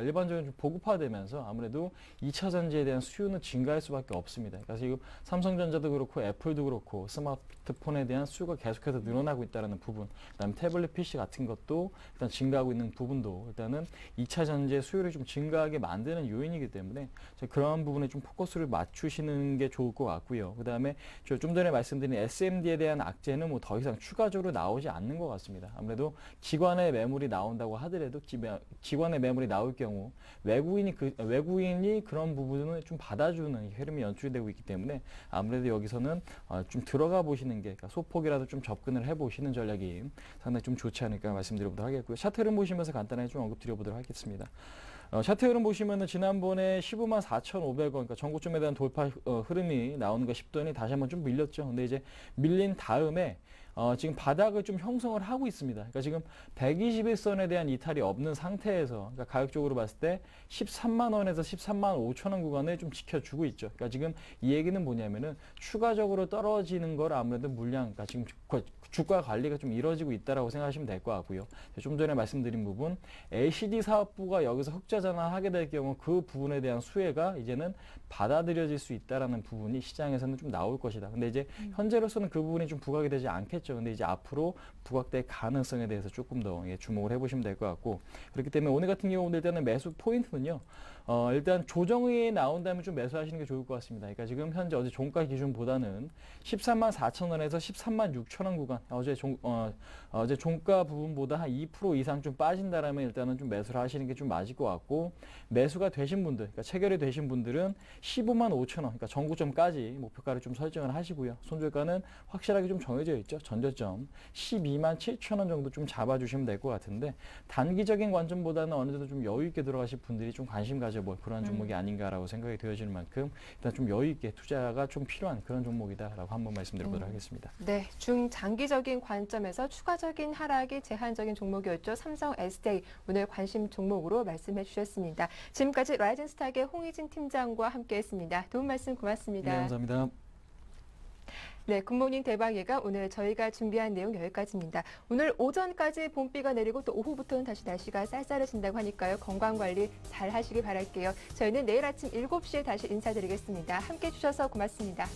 일반적으로 좀 보급화되면서 아무래도 2차 전지에 대한 수요는 증가할 수밖에 없습니다. 그래서 지금 삼성전자도 그렇고 애플도 그렇고 스마트폰에 대한 수요가 계속해서 늘어나고 있다는 부분, 그다음에 태블릿 PC 같은 것도 일단 증가하고 있는 부분도 일단은 2차 전지의 수요를 좀 증가하게 만드는 요인이기 때문에 그런 부분에 좀 포커스를 맞추시는 게 좋을 것 같고요. 그다음에 저 좀 전에 말씀드린 SMD에 대한 악재는 뭐 더 이상 추가적으로 나오지 않는 것 같습니다. 아무래도 기관의 매물이 나온다고 하더라도 기관의 매물이 나올 경우 외국인이 그런 부분을 좀 받아주는 흐름이 연출되고 있기 때문에 아무래도 여기서는 좀 들어가 보시는 게, 그러니까 소폭이라도 좀 접근을 해보시는 전략이 상당히 좀 좋지 않을까 말씀드려보도록 하겠고요. 차트 흐름 보시면서 간단하게 좀 언급드려보도록 하겠습니다. 차트 흐름 보시면은 지난번에 15만 4,500원, 그러니까 전고점에 대한 돌파 흐름이 나오는가 싶더니 다시 한번 좀 밀렸죠. 근데 이제 밀린 다음에 지금 바닥을 좀 형성을 하고 있습니다. 그러니까 지금 121선에 대한 이탈이 없는 상태에서, 그러니까 가격적으로 봤을 때 13만 원에서 13만 5천 원 구간을 좀 지켜주고 있죠. 그러니까 지금 이 얘기는 뭐냐면은 추가적으로 떨어지는 걸 아무래도 물량, 그러니까 지금 주가 관리가 좀 이루어지고 있다라고 생각하시면 될 것 같고요. 좀 전에 말씀드린 부분, LCD 사업부가 여기서 흑자 전환하게 될 경우 그 부분에 대한 수혜가 이제는 받아들여질 수 있다라는 부분이 시장에서는 좀 나올 것이다. 근데 이제 현재로서는 그 부분이 좀 부각이 되지 않겠죠. 근데 이제 앞으로 부각될 가능성에 대해서 조금 더 주목을 해보시면 될 것 같고, 그렇기 때문에 오늘 같은 경우는 일단은 매수 포인트는요. 일단 조정이 나온다면 좀 매수하시는 게 좋을 것 같습니다. 그러니까 지금 현재 어제 종가 기준보다는 13만 4천 원에서 13만 6천 원 구간, 어제 종가 부분보다 한 2% 이상 좀 빠진다라면 일단은 좀 매수를 하시는 게 좀 맞을 것 같고, 매수가 되신 분들, 그러니까 체결이 되신 분들은 15만 5천 원, 그러니까 전고점까지 목표가를 좀 설정을 하시고요. 손절가는 확실하게 좀 정해져 있죠. 전저점 12만 7천 원 정도 좀 잡아주시면 될 것 같은데, 단기적인 관점보다는 어느 정도 좀 여유 있게 들어가실 분들이 좀 관심 가져볼 그런 종목이 아닌가라고 생각이 되어지는 만큼 일단 좀 여유 있게 투자가 좀 필요한 그런 종목이다라고 한번 말씀드려보도록 하겠습니다. 네, 중장기적인 관점에서 추가적인 하락이 제한적인 종목이었죠. 삼성 SDI 오늘 관심 종목으로 말씀해 주셨습니다. 지금까지 라이젠스탁의 홍희진 팀장과 함께했습니다. 도움 말씀 고맙습니다. 네, 감사합니다. 네, 굿모닝 대박이가 오늘 저희가 준비한 내용 여기까지입니다. 오늘 오전까지 봄비가 내리고 또 오후부터는 다시 날씨가 쌀쌀해진다고 하니까요. 건강관리 잘 하시길 바랄게요. 저희는 내일 아침 7시에 다시 인사드리겠습니다. 함께해 주셔서 고맙습니다.